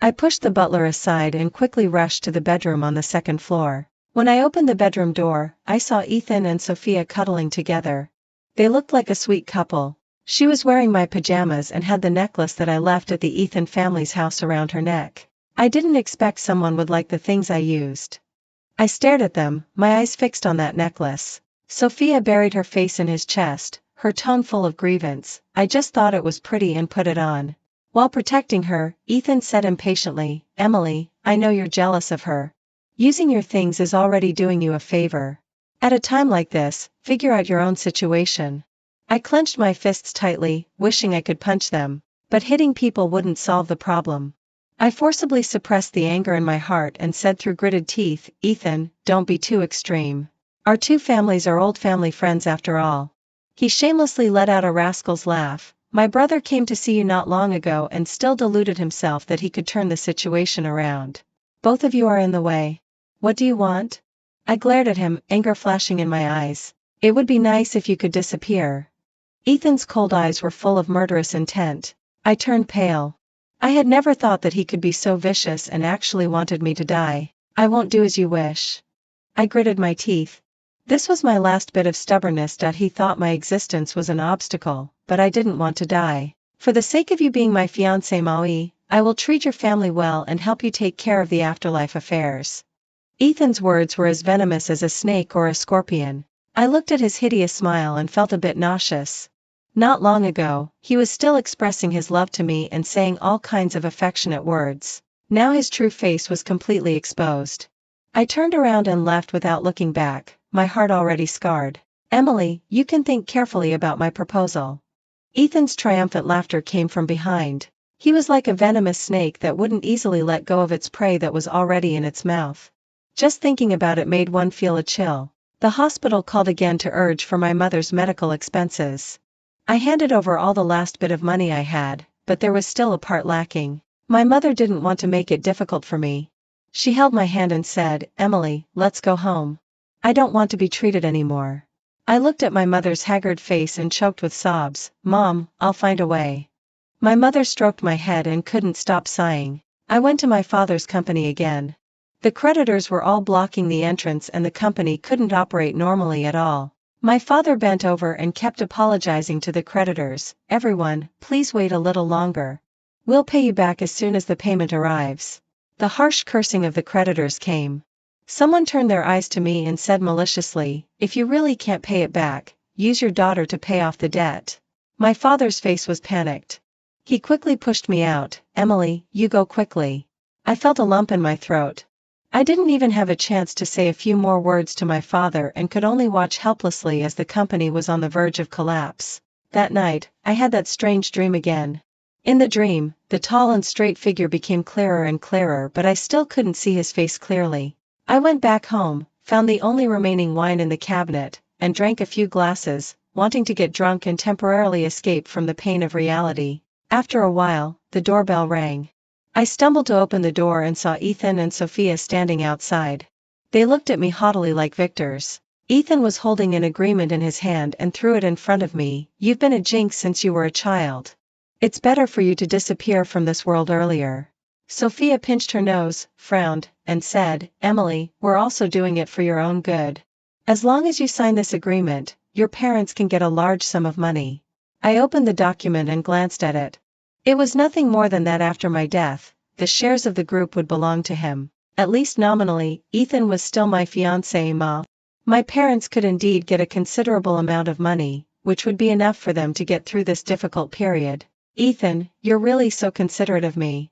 I pushed the butler aside and quickly rushed to the bedroom on the second floor. When I opened the bedroom door, I saw Ethan and Sophia cuddling together. They looked like a sweet couple. She was wearing my pajamas and had the necklace that I left at the Ethan family's house around her neck. I didn't expect someone would like the things I used. I stared at them, my eyes fixed on that necklace. Sophia buried her face in his chest, her tone full of grievance. "I just thought it was pretty and put it on." While protecting her, Ethan said impatiently, "Emily, I know you're jealous of her. Using your things is already doing you a favor. At a time like this, figure out your own situation." I clenched my fists tightly, wishing I could punch them, but hitting people wouldn't solve the problem. I forcibly suppressed the anger in my heart and said through gritted teeth, "Ethan, don't be too extreme. Our two families are old family friends after all." He shamelessly let out a rascal's laugh. "My brother came to see you not long ago and still deluded himself that he could turn the situation around. Both of you are in the way. What do you want?" I glared at him, anger flashing in my eyes. "It would be nice if you could disappear." Ethan's cold eyes were full of murderous intent. I turned pale. I had never thought that he could be so vicious and actually wanted me to die. "I won't do as you wish." I gritted my teeth. This was my last bit of stubbornness. He thought my existence was an obstacle, but I didn't want to die. "For the sake of you being my fiancé Maui, I will treat your family well and help you take care of the afterlife affairs." Ethan's words were as venomous as a snake or a scorpion. I looked at his hideous smile and felt a bit nauseous. Not long ago, he was still expressing his love to me and saying all kinds of affectionate words. Now his true face was completely exposed. I turned around and left without looking back, my heart already scarred. "Emily, you can think carefully about my proposal." Ethan's triumphant laughter came from behind. He was like a venomous snake that wouldn't easily let go of its prey that was already in its mouth. Just thinking about it made one feel a chill. The hospital called again to urge for my mother's medical expenses. I handed over all the last bit of money I had, but there was still a part lacking. My mother didn't want to make it difficult for me. She held my hand and said, "Emily, let's go home. I don't want to be treated anymore." I looked at my mother's haggard face and choked with sobs. "Mom, I'll find a way." My mother stroked my head and couldn't stop sighing. I went to my father's company again. The creditors were all blocking the entrance and the company couldn't operate normally at all. My father bent over and kept apologizing to the creditors. "Everyone, please wait a little longer. We'll pay you back as soon as the payment arrives." The harsh cursing of the creditors came. Someone turned their eyes to me and said maliciously, "If you really can't pay it back, use your daughter to pay off the debt." My father's face was panicked. He quickly pushed me out. "Emily, you go quickly." I felt a lump in my throat. I didn't even have a chance to say a few more words to my father and could only watch helplessly as the company was on the verge of collapse. That night, I had that strange dream again. In the dream, the tall and straight figure became clearer and clearer, but I still couldn't see his face clearly. I went back home, found the only remaining wine in the cabinet, and drank a few glasses, wanting to get drunk and temporarily escape from the pain of reality. After a while, the doorbell rang. I stumbled to open the door and saw Ethan and Sophia standing outside. They looked at me haughtily like victors. Ethan was holding an agreement in his hand and threw it in front of me. "You've been a jinx since you were a child. It's better for you to disappear from this world earlier." Sophia pinched her nose, frowned, and said, "Emily, we're also doing it for your own good. As long as you sign this agreement, your parents can get a large sum of money." I opened the document and glanced at it. It was nothing more than that after my death, the shares of the group would belong to him. At least nominally, Ethan was still my fiancé ma. My parents could indeed get a considerable amount of money, which would be enough for them to get through this difficult period. "Ethan, you're really so considerate of me."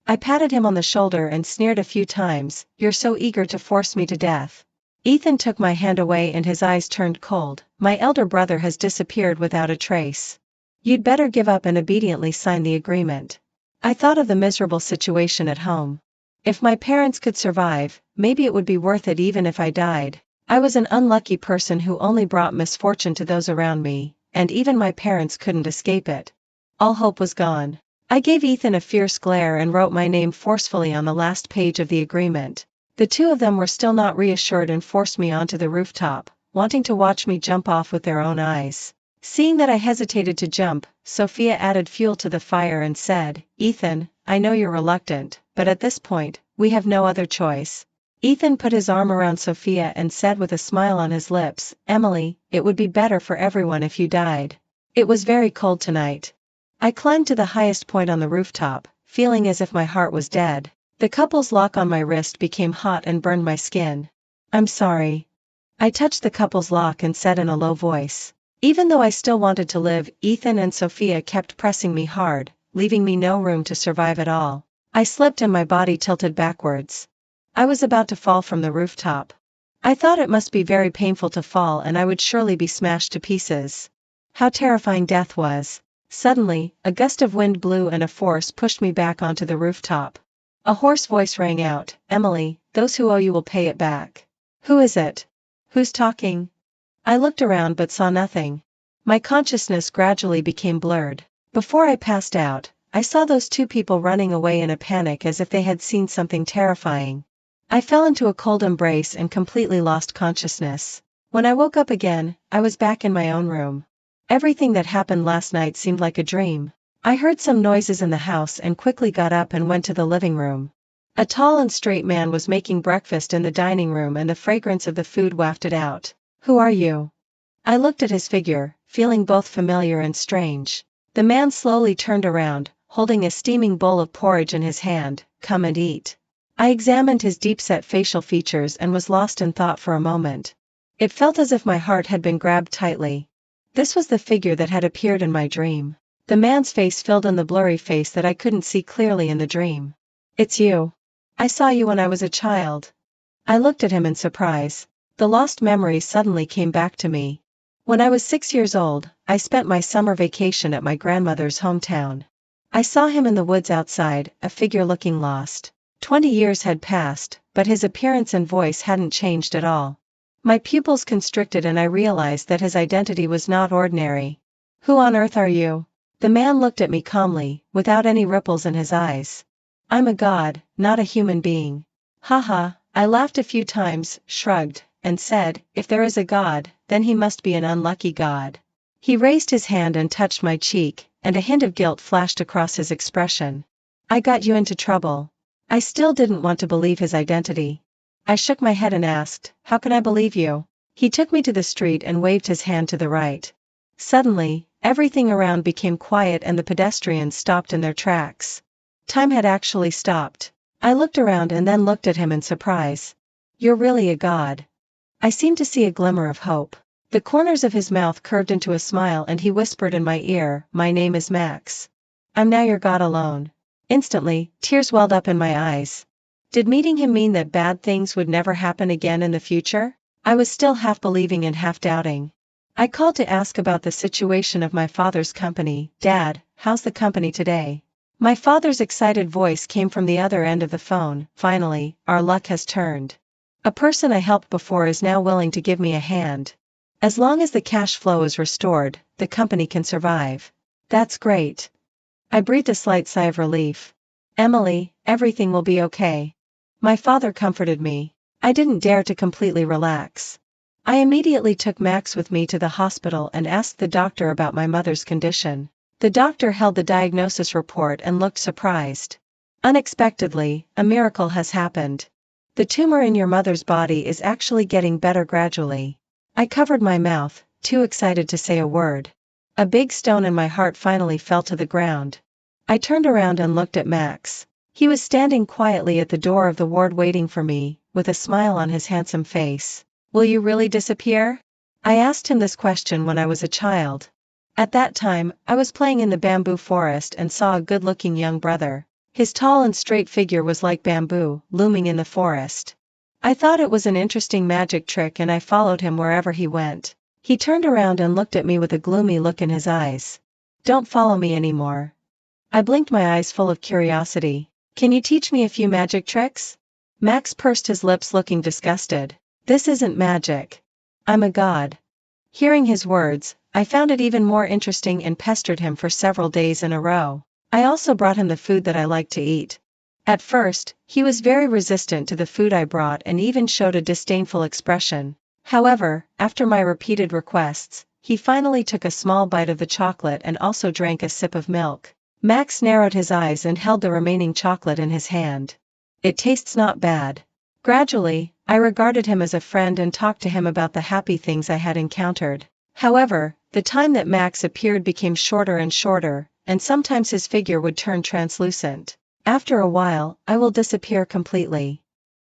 I patted him on the shoulder and sneered a few times, "You're so eager to force me to death." Ethan took my hand away and his eyes turned cold. "My elder brother has disappeared without a trace. You'd better give up and obediently sign the agreement." I thought of the miserable situation at home. If my parents could survive, maybe it would be worth it even if I died. I was an unlucky person who only brought misfortune to those around me, and even my parents couldn't escape it. All hope was gone. I gave Ethan a fierce glare and wrote my name forcefully on the last page of the agreement. The two of them were still not reassured and forced me onto the rooftop, wanting to watch me jump off with their own eyes. Seeing that I hesitated to jump, Sophia added fuel to the fire and said, "Ethan, I know you're reluctant, but at this point, we have no other choice." Ethan put his arm around Sophia and said with a smile on his lips, "Emily, it would be better for everyone if you died." It was very cold tonight. I climbed to the highest point on the rooftop, feeling as if my heart was dead. The couple's lock on my wrist became hot and burned my skin. "I'm sorry." I touched the couple's lock and said in a low voice. Even though I still wanted to live, Ethan and Sophia kept pressing me hard, leaving me no room to survive at all. I slipped and my body tilted backwards. I was about to fall from the rooftop. I thought it must be very painful to fall and I would surely be smashed to pieces. How terrifying death was. Suddenly, a gust of wind blew and a force pushed me back onto the rooftop. A hoarse voice rang out, "Emily, those who owe you will pay it back." "Who is it? Who's talking?" I looked around but saw nothing. My consciousness gradually became blurred. Before I passed out, I saw those two people running away in a panic as if they had seen something terrifying. I fell into a cold embrace and completely lost consciousness. When I woke up again, I was back in my own room. Everything that happened last night seemed like a dream. I heard some noises in the house and quickly got up and went to the living room. A tall and straight man was making breakfast in the dining room and the fragrance of the food wafted out. "Who are you?" I looked at his figure, feeling both familiar and strange. The man slowly turned around, holding a steaming bowl of porridge in his hand. "Come and eat." I examined his deep-set facial features and was lost in thought for a moment. It felt as if my heart had been grabbed tightly. This was the figure that had appeared in my dream. The man's face filled in the blurry face that I couldn't see clearly in the dream. "It's you. I saw you when I was a child." I looked at him in surprise. The lost memories suddenly came back to me. When I was 6 years old, I spent my summer vacation at my grandmother's hometown. I saw him in the woods outside, a figure looking lost. 20 years had passed, but his appearance and voice hadn't changed at all. My pupils constricted and I realized that his identity was not ordinary. "Who on earth are you?" The man looked at me calmly, without any ripples in his eyes. "I'm a god, not a human being." Haha, I laughed a few times, shrugged, and said, "If there is a god, then he must be an unlucky god." He raised his hand and touched my cheek, and a hint of guilt flashed across his expression. "I got you into trouble." I still didn't want to believe his identity. I shook my head and asked, "How can I believe you?" He took me to the street and waved his hand to the right. Suddenly, everything around became quiet and the pedestrians stopped in their tracks. Time had actually stopped. I looked around and then looked at him in surprise. "You're really a god." I seemed to see a glimmer of hope. The corners of his mouth curved into a smile and he whispered in my ear, "My name is Max. I'm now your god alone." Instantly, tears welled up in my eyes. Did meeting him mean that bad things would never happen again in the future? I was still half believing and half doubting. I called to ask about the situation of my father's company. "Dad, how's the company today?" My father's excited voice came from the other end of the phone. "Finally, our luck has turned. A person I helped before is now willing to give me a hand. As long as the cash flow is restored, the company can survive." "That's great." I breathed a slight sigh of relief. "Emily, everything will be okay." My father comforted me. I didn't dare to completely relax. I immediately took Max with me to the hospital and asked the doctor about my mother's condition. The doctor held the diagnosis report and looked surprised. "Unexpectedly, a miracle has happened. The tumor in your mother's body is actually getting better gradually." I covered my mouth, too excited to say a word. A big stone in my heart finally fell to the ground. I turned around and looked at Max. He was standing quietly at the door of the ward waiting for me, with a smile on his handsome face. "Will you really disappear?" I asked him this question when I was a child. At that time, I was playing in the bamboo forest and saw a good-looking young brother. His tall and straight figure was like bamboo, looming in the forest. I thought it was an interesting magic trick and I followed him wherever he went. He turned around and looked at me with a gloomy look in his eyes. "Don't follow me anymore." I blinked my eyes full of curiosity. "Can you teach me a few magic tricks?" Max pursed his lips looking disgusted. "This isn't magic. I'm a god." Hearing his words, I found it even more interesting and pestered him for several days in a row. I also brought him the food that I liked to eat. At first, he was very resistant to the food I brought and even showed a disdainful expression. However, after my repeated requests, he finally took a small bite of the chocolate and also drank a sip of milk. Max narrowed his eyes and held the remaining chocolate in his hand. It tastes not bad. Gradually, I regarded him as a friend and talked to him about the happy things I had encountered. However, the time that Max appeared became shorter and shorter, and sometimes his figure would turn translucent. After a while, I will disappear completely.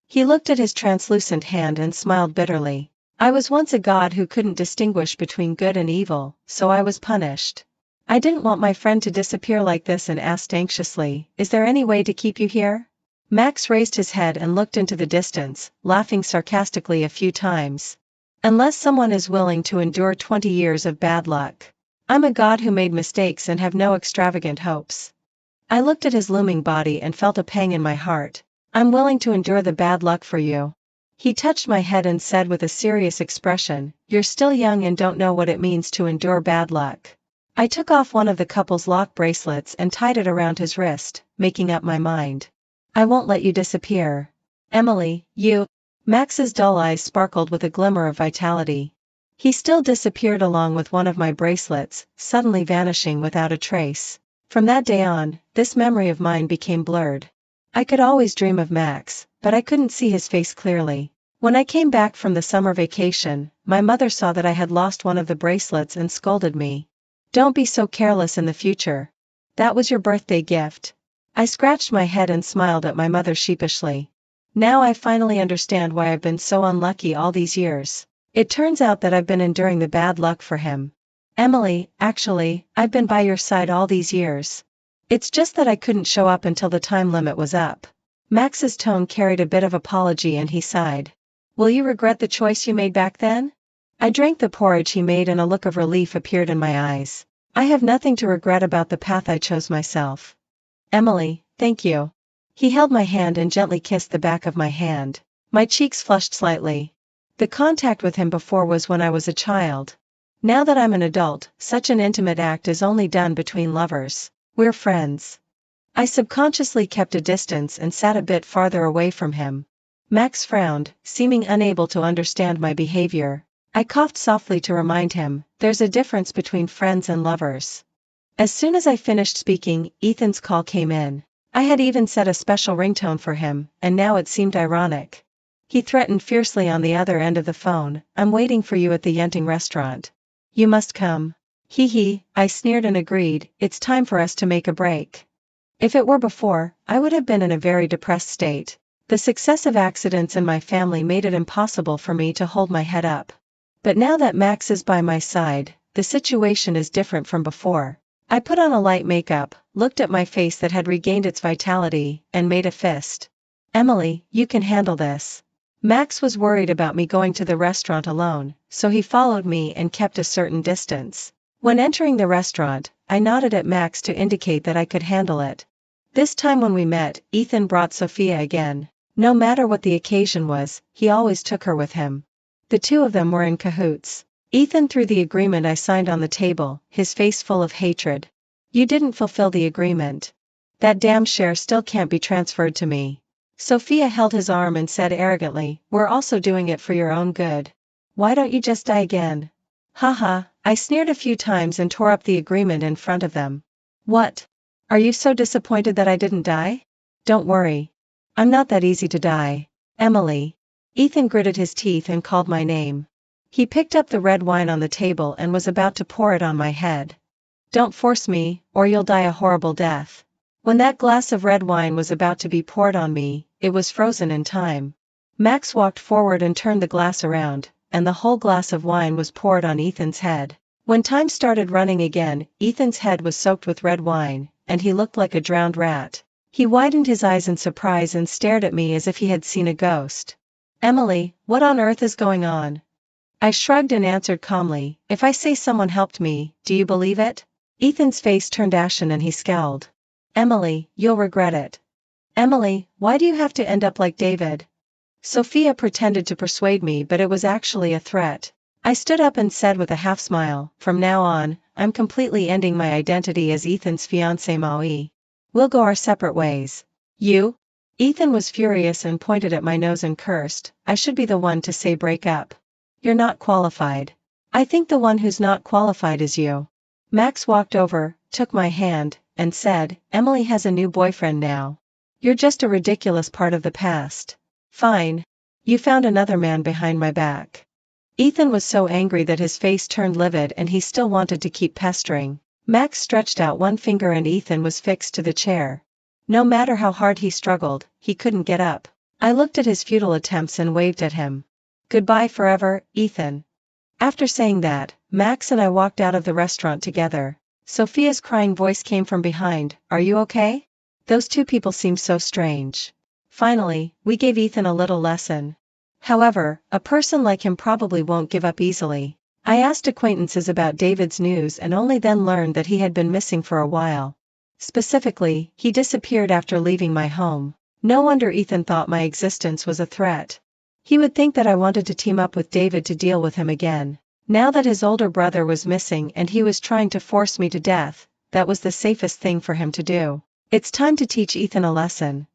He looked at his translucent hand and smiled bitterly. I was once a god who couldn't distinguish between good and evil, so I was punished. I didn't want my friend to disappear like this and asked anxiously, "Is there any way to keep you here?" Max raised his head and looked into the distance, laughing sarcastically a few times. "Unless someone is willing to endure 20 years of bad luck. I'm a god who made mistakes and have no extravagant hopes." I looked at his looming body and felt a pang in my heart. "I'm willing to endure the bad luck for you." He touched my head and said with a serious expression, "You're still young and don't know what it means to endure bad luck." I took off one of the couple's lock bracelets and tied it around his wrist, making up my mind. "I won't let you disappear. Emily, you..." Max's dull eyes sparkled with a glimmer of vitality. He still disappeared along with one of my bracelets, suddenly vanishing without a trace. From that day on, this memory of mine became blurred. I could always dream of Max, but I couldn't see his face clearly. When I came back from the summer vacation, my mother saw that I had lost one of the bracelets and scolded me. "Don't be so careless in the future. That was your birthday gift." I scratched my head and smiled at my mother sheepishly. Now I finally understand why I've been so unlucky all these years. It turns out that I've been enduring the bad luck for him. Emily, actually, I've been by your side all these years. It's just that I couldn't show up until the time limit was up. Max's tone carried a bit of apology and he sighed. "Will you regret the choice you made back then?" I drank the porridge he made and a look of relief appeared in my eyes. "I have nothing to regret about the path I chose myself. Emily, thank you." He held my hand and gently kissed the back of my hand. My cheeks flushed slightly. The contact with him before was when I was a child. Now that I'm an adult, such an intimate act is only done between lovers. We're friends. I subconsciously kept a distance and sat a bit farther away from him. Max frowned, seeming unable to understand my behavior. I coughed softly to remind him, there's a difference between friends and lovers. As soon as I finished speaking, Ethan's call came in. I had even set a special ringtone for him, and now it seemed ironic. He threatened fiercely on the other end of the phone, "I'm waiting for you at the Yenting restaurant. You must come." Hee, I sneered and agreed, it's time for us to make a break. If it were before, I would have been in a very depressed state. The successive accidents in my family made it impossible for me to hold my head up. But now that Max is by my side, the situation is different from before. I put on a light makeup, looked at my face that had regained its vitality, and made a fist. "Emily, you can handle this." Max was worried about me going to the restaurant alone, so he followed me and kept a certain distance. When entering the restaurant, I nodded at Max to indicate that I could handle it. This time when we met, Ethan brought Sophia again. No matter what the occasion was, he always took her with him. The two of them were in cahoots. Ethan threw the agreement I signed on the table, his face full of hatred. "You didn't fulfill the agreement. That damn share still can't be transferred to me." Sophia held his arm and said arrogantly, "We're also doing it for your own good. Why don't you just die again?" Haha, I sneered a few times and tore up the agreement in front of them. "What? Are you so disappointed that I didn't die? Don't worry. I'm not that easy to die. Emily." Ethan gritted his teeth and called my name. He picked up the red wine on the table and was about to pour it on my head. "Don't force me, or you'll die a horrible death." When that glass of red wine was about to be poured on me, it was frozen in time. Max walked forward and turned the glass around, and the whole glass of wine was poured on Ethan's head. When time started running again, Ethan's head was soaked with red wine, and he looked like a drowned rat. He widened his eyes in surprise and stared at me as if he had seen a ghost. "Emily, what on earth is going on?" I shrugged and answered calmly, "If I say someone helped me, do you believe it?" Ethan's face turned ashen and he scowled. "Emily, you'll regret it." "Emily, why do you have to end up like David?" Sophia pretended to persuade me, but it was actually a threat. I stood up and said with a half smile, from now on, I'm completely ending my identity as Ethan's fiancée Maui. We'll go our separate ways. You? Ethan was furious and pointed at my nose and cursed, I should be the one to say break up. You're not qualified. I think the one who's not qualified is you. Max walked over, took my hand, and said, Emily has a new boyfriend now. You're just a ridiculous part of the past. Fine. You found another man behind my back. Ethan was so angry that his face turned livid and he still wanted to keep pestering. Max stretched out one finger and Ethan was fixed to the chair. No matter how hard he struggled, he couldn't get up. I looked at his futile attempts and waved at him. Goodbye forever, Ethan. After saying that, Max and I walked out of the restaurant together. Sophia's crying voice came from behind, Are you okay? Those two people seem so strange. Finally, we gave Ethan a little lesson. However, a person like him probably won't give up easily. I asked acquaintances about David's news and only then learned that he had been missing for a while. Specifically, he disappeared after leaving my home. No wonder Ethan thought my existence was a threat. He would think that I wanted to team up with David to deal with him again. Now that his older brother was missing and he was trying to force me to death, that was the safest thing for him to do. It's time to teach Ethan a lesson.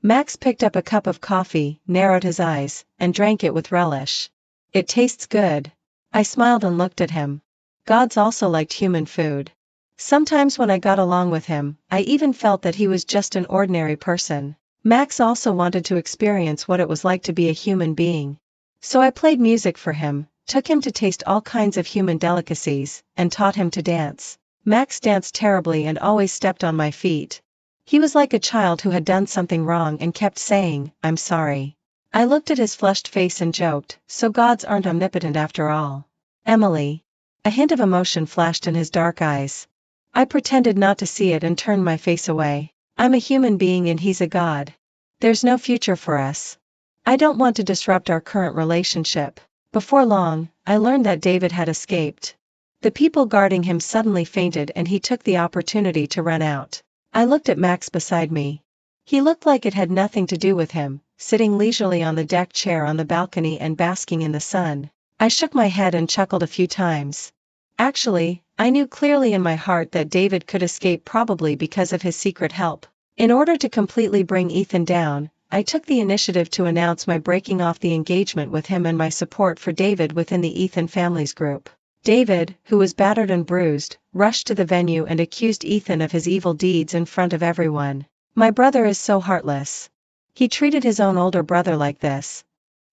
Max picked up a cup of coffee, narrowed his eyes, and drank it with relish. It tastes good. I smiled and looked at him. Gods also liked human food. Sometimes when I got along with him, I even felt that he was just an ordinary person. Max also wanted to experience what it was like to be a human being. So I played music for him, took him to taste all kinds of human delicacies, and taught him to dance. Max danced terribly and always stepped on my feet. He was like a child who had done something wrong and kept saying, I'm sorry. I looked at his flushed face and joked, so gods aren't omnipotent after all. Emily. A hint of emotion flashed in his dark eyes. I pretended not to see it and turned my face away. I'm a human being and he's a god. There's no future for us. I don't want to disrupt our current relationship. Before long, I learned that David had escaped. The people guarding him suddenly fainted and he took the opportunity to run out. I looked at Max beside me. He looked like it had nothing to do with him, sitting leisurely on the deck chair on the balcony and basking in the sun. I shook my head and chuckled a few times. Actually, I knew clearly in my heart that David could escape probably because of his secret help. In order to completely bring Ethan down, I took the initiative to announce my breaking off the engagement with him and my support for David within the Ethan family's group. David, who was battered and bruised, rushed to the venue and accused Ethan of his evil deeds in front of everyone. My brother is so heartless. He treated his own older brother like this.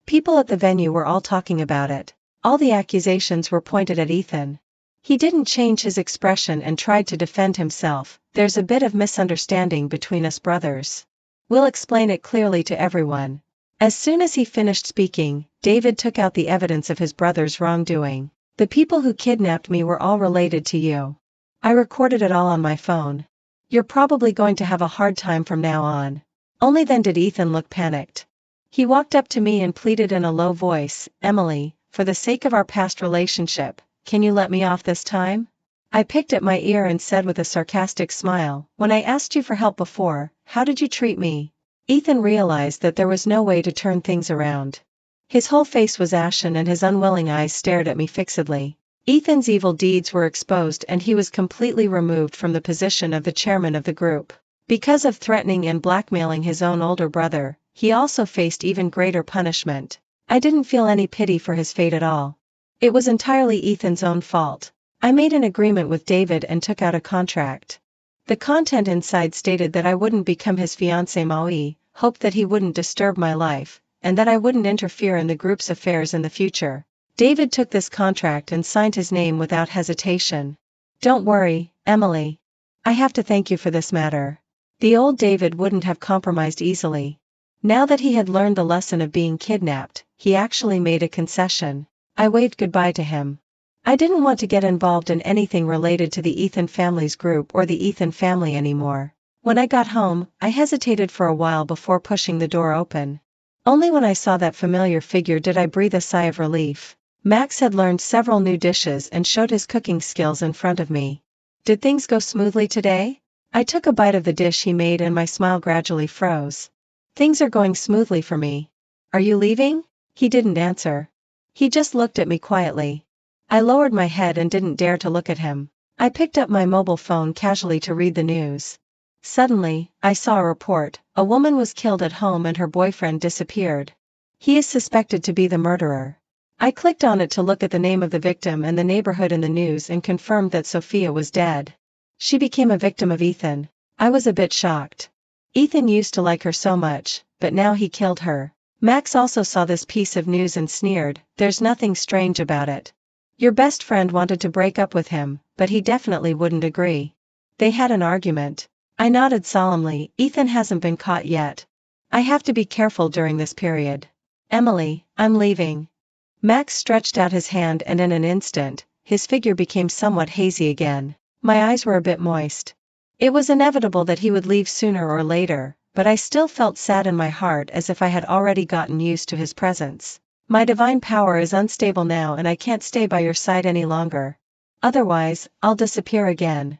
People at the venue were all talking about it. All the accusations were pointed at Ethan. He didn't change his expression and tried to defend himself. There's a bit of misunderstanding between us brothers. We'll explain it clearly to everyone. As soon as he finished speaking, David took out the evidence of his brother's wrongdoing. The people who kidnapped me were all related to you. I recorded it all on my phone. You're probably going to have a hard time from now on. Only then did Ethan look panicked. He walked up to me and pleaded in a low voice, Emily, for the sake of our past relationship, can you let me off this time? I picked at my ear and said with a sarcastic smile, when I asked you for help before, how did you treat me? Ethan realized that there was no way to turn things around. His whole face was ashen and his unwilling eyes stared at me fixedly. Ethan's evil deeds were exposed and he was completely removed from the position of the chairman of the group. Because of threatening and blackmailing his own older brother, he also faced even greater punishment. I didn't feel any pity for his fate at all. It was entirely Ethan's own fault. I made an agreement with David and took out a contract. The content inside stated that I wouldn't become his fiancée Maui, hoped that he wouldn't disturb my life, and that I wouldn't interfere in the group's affairs in the future. David took this contract and signed his name without hesitation. Don't worry, Emily. I have to thank you for this matter. The old David wouldn't have compromised easily. Now that he had learned the lesson of being kidnapped, he actually made a concession. I waved goodbye to him. I didn't want to get involved in anything related to the Ethan family's group or the Ethan family anymore. When I got home, I hesitated for a while before pushing the door open. Only when I saw that familiar figure did I breathe a sigh of relief. Max had learned several new dishes and showed his cooking skills in front of me. Did things go smoothly today? I took a bite of the dish he made and my smile gradually froze. Things are going smoothly for me. Are you leaving? He didn't answer. He just looked at me quietly. I lowered my head and didn't dare to look at him. I picked up my mobile phone casually to read the news. Suddenly, I saw a report: a woman was killed at home and her boyfriend disappeared. He is suspected to be the murderer. I clicked on it to look at the name of the victim and the neighborhood in the news and confirmed that Sophia was dead. She became a victim of Ethan. I was a bit shocked. Ethan used to like her so much, but now he killed her. Max also saw this piece of news and sneered, "There's nothing strange about it. Your best friend wanted to break up with him, but he definitely wouldn't agree. They had an argument." I nodded solemnly. Ethan hasn't been caught yet. I have to be careful during this period. Emily, I'm leaving. Max stretched out his hand and in an instant, his figure became somewhat hazy again. My eyes were a bit moist. It was inevitable that he would leave sooner or later, but I still felt sad in my heart as if I had already gotten used to his presence. My divine power is unstable now and I can't stay by your side any longer. Otherwise, I'll disappear again.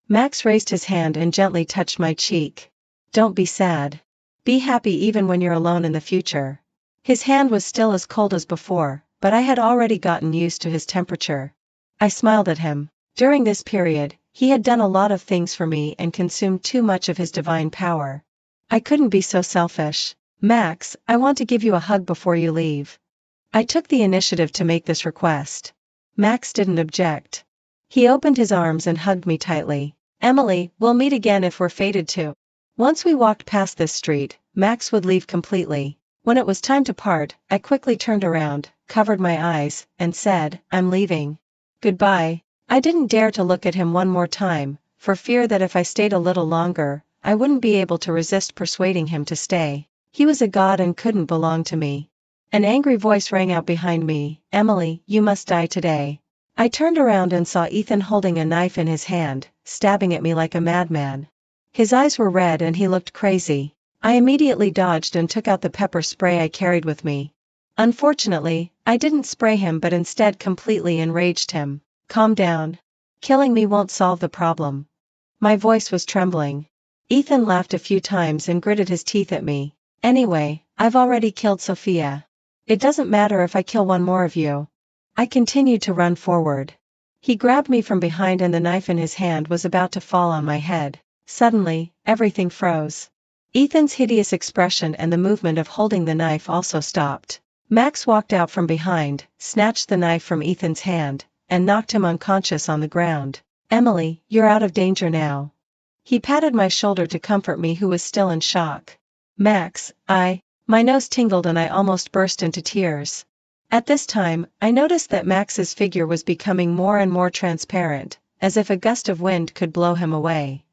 Max raised his hand and gently touched my cheek. Don't be sad. Be happy even when you're alone in the future. His hand was still as cold as before, but I had already gotten used to his temperature. I smiled at him. During this period, he had done a lot of things for me and consumed too much of his divine power. I couldn't be so selfish. Max, I want to give you a hug before you leave. I took the initiative to make this request. Max didn't object. He opened his arms and hugged me tightly. Emily, we'll meet again if we're fated to. Once we walked past this street, Max would leave completely. When it was time to part, I quickly turned around, covered my eyes, and said, I'm leaving. Goodbye. I didn't dare to look at him one more time, for fear that if I stayed a little longer, I wouldn't be able to resist persuading him to stay. He was a god and couldn't belong to me. An angry voice rang out behind me, Emily, you must die today. I turned around and saw Ethan holding a knife in his hand, stabbing at me like a madman. His eyes were red and he looked crazy. I immediately dodged and took out the pepper spray I carried with me. Unfortunately, I didn't spray him but instead completely enraged him. Calm down. Killing me won't solve the problem. My voice was trembling. Ethan laughed a few times and gritted his teeth at me. Anyway, I've already killed Sophia. It doesn't matter if I kill one more of you. I continued to run forward. He grabbed me from behind and the knife in his hand was about to fall on my head. Suddenly, everything froze. Ethan's hideous expression and the movement of holding the knife also stopped. Max walked out from behind, snatched the knife from Ethan's hand, and knocked him unconscious on the ground. Emily, you're out of danger now. He patted my shoulder to comfort me who was still in shock. Max, my nose tingled and I almost burst into tears. At this time, I noticed that Max's figure was becoming more and more transparent, as if a gust of wind could blow him away.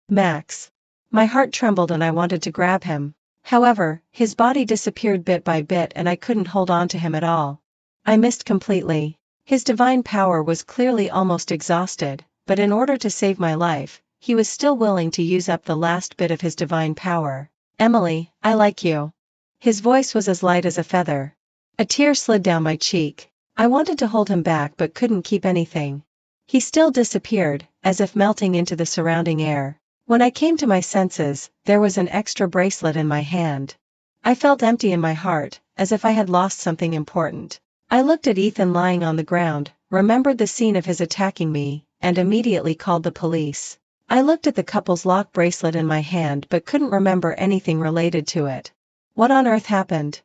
Max. My heart trembled and I wanted to grab him. However, his body disappeared bit by bit and I couldn't hold on to him at all. I missed completely. His divine power was clearly almost exhausted, but in order to save my life, he was still willing to use up the last bit of his divine power. Emily, I like you. His voice was as light as a feather. A tear slid down my cheek. I wanted to hold him back but couldn't keep anything. He still disappeared, as if melting into the surrounding air. When I came to my senses, there was an extra bracelet in my hand. I felt empty in my heart, as if I had lost something important. I looked at Ethan lying on the ground, remembered the scene of his attacking me, and immediately called the police. I looked at the couple's lock bracelet in my hand but couldn't remember anything related to it. What on earth happened?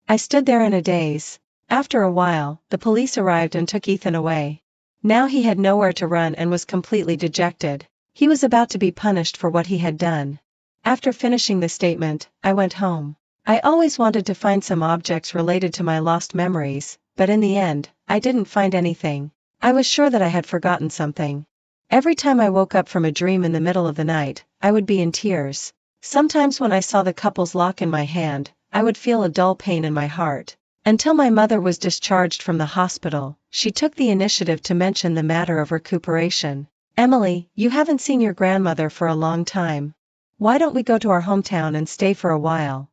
I stood there in a daze. After a while, the police arrived and took Ethan away. Now he had nowhere to run and was completely dejected. He was about to be punished for what he had done. After finishing the statement, I went home. I always wanted to find some objects related to my lost memories, but in the end, I didn't find anything. I was sure that I had forgotten something. Every time I woke up from a dream in the middle of the night, I would be in tears. Sometimes when I saw the couple's lock in my hand, I would feel a dull pain in my heart. Until my mother was discharged from the hospital, she took the initiative to mention the matter of recuperation. Emily, you haven't seen your grandmother for a long time. Why don't we go to our hometown and stay for a while?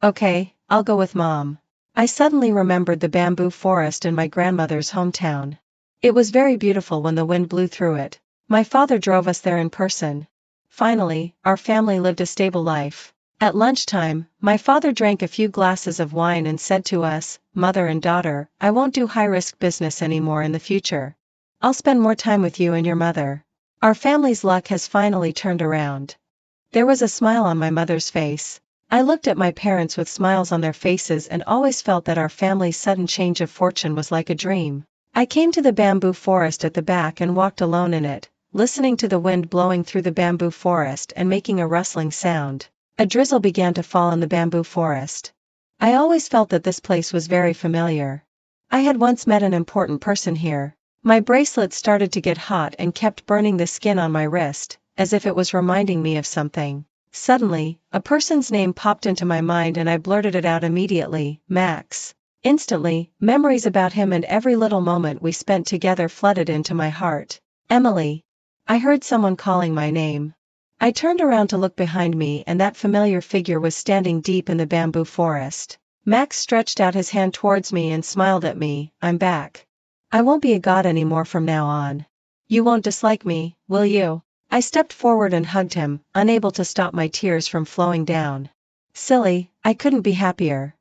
Okay, I'll go with Mom. I suddenly remembered the bamboo forest in my grandmother's hometown. It was very beautiful when the wind blew through it. My father drove us there in person. Finally, our family lived a stable life. At lunchtime, my father drank a few glasses of wine and said to us, "Mother and daughter, I won't do high-risk business anymore in the future. I'll spend more time with you and your mother. Our family's luck has finally turned around." There was a smile on my mother's face. I looked at my parents with smiles on their faces and always felt that our family's sudden change of fortune was like a dream. I came to the bamboo forest at the back and walked alone in it, listening to the wind blowing through the bamboo forest and making a rustling sound. A drizzle began to fall in the bamboo forest. I always felt that this place was very familiar. I had once met an important person here. My bracelet started to get hot and kept burning the skin on my wrist, as if it was reminding me of something. Suddenly, a person's name popped into my mind and I blurted it out immediately, Max. Instantly, memories about him and every little moment we spent together flooded into my heart. Emily. I heard someone calling my name. I turned around to look behind me and that familiar figure was standing deep in the bamboo forest. Max stretched out his hand towards me and smiled at me. "I'm back. I won't be a god anymore from now on. You won't dislike me, will you?" I stepped forward and hugged him, unable to stop my tears from flowing down. "Silly, I couldn't be happier.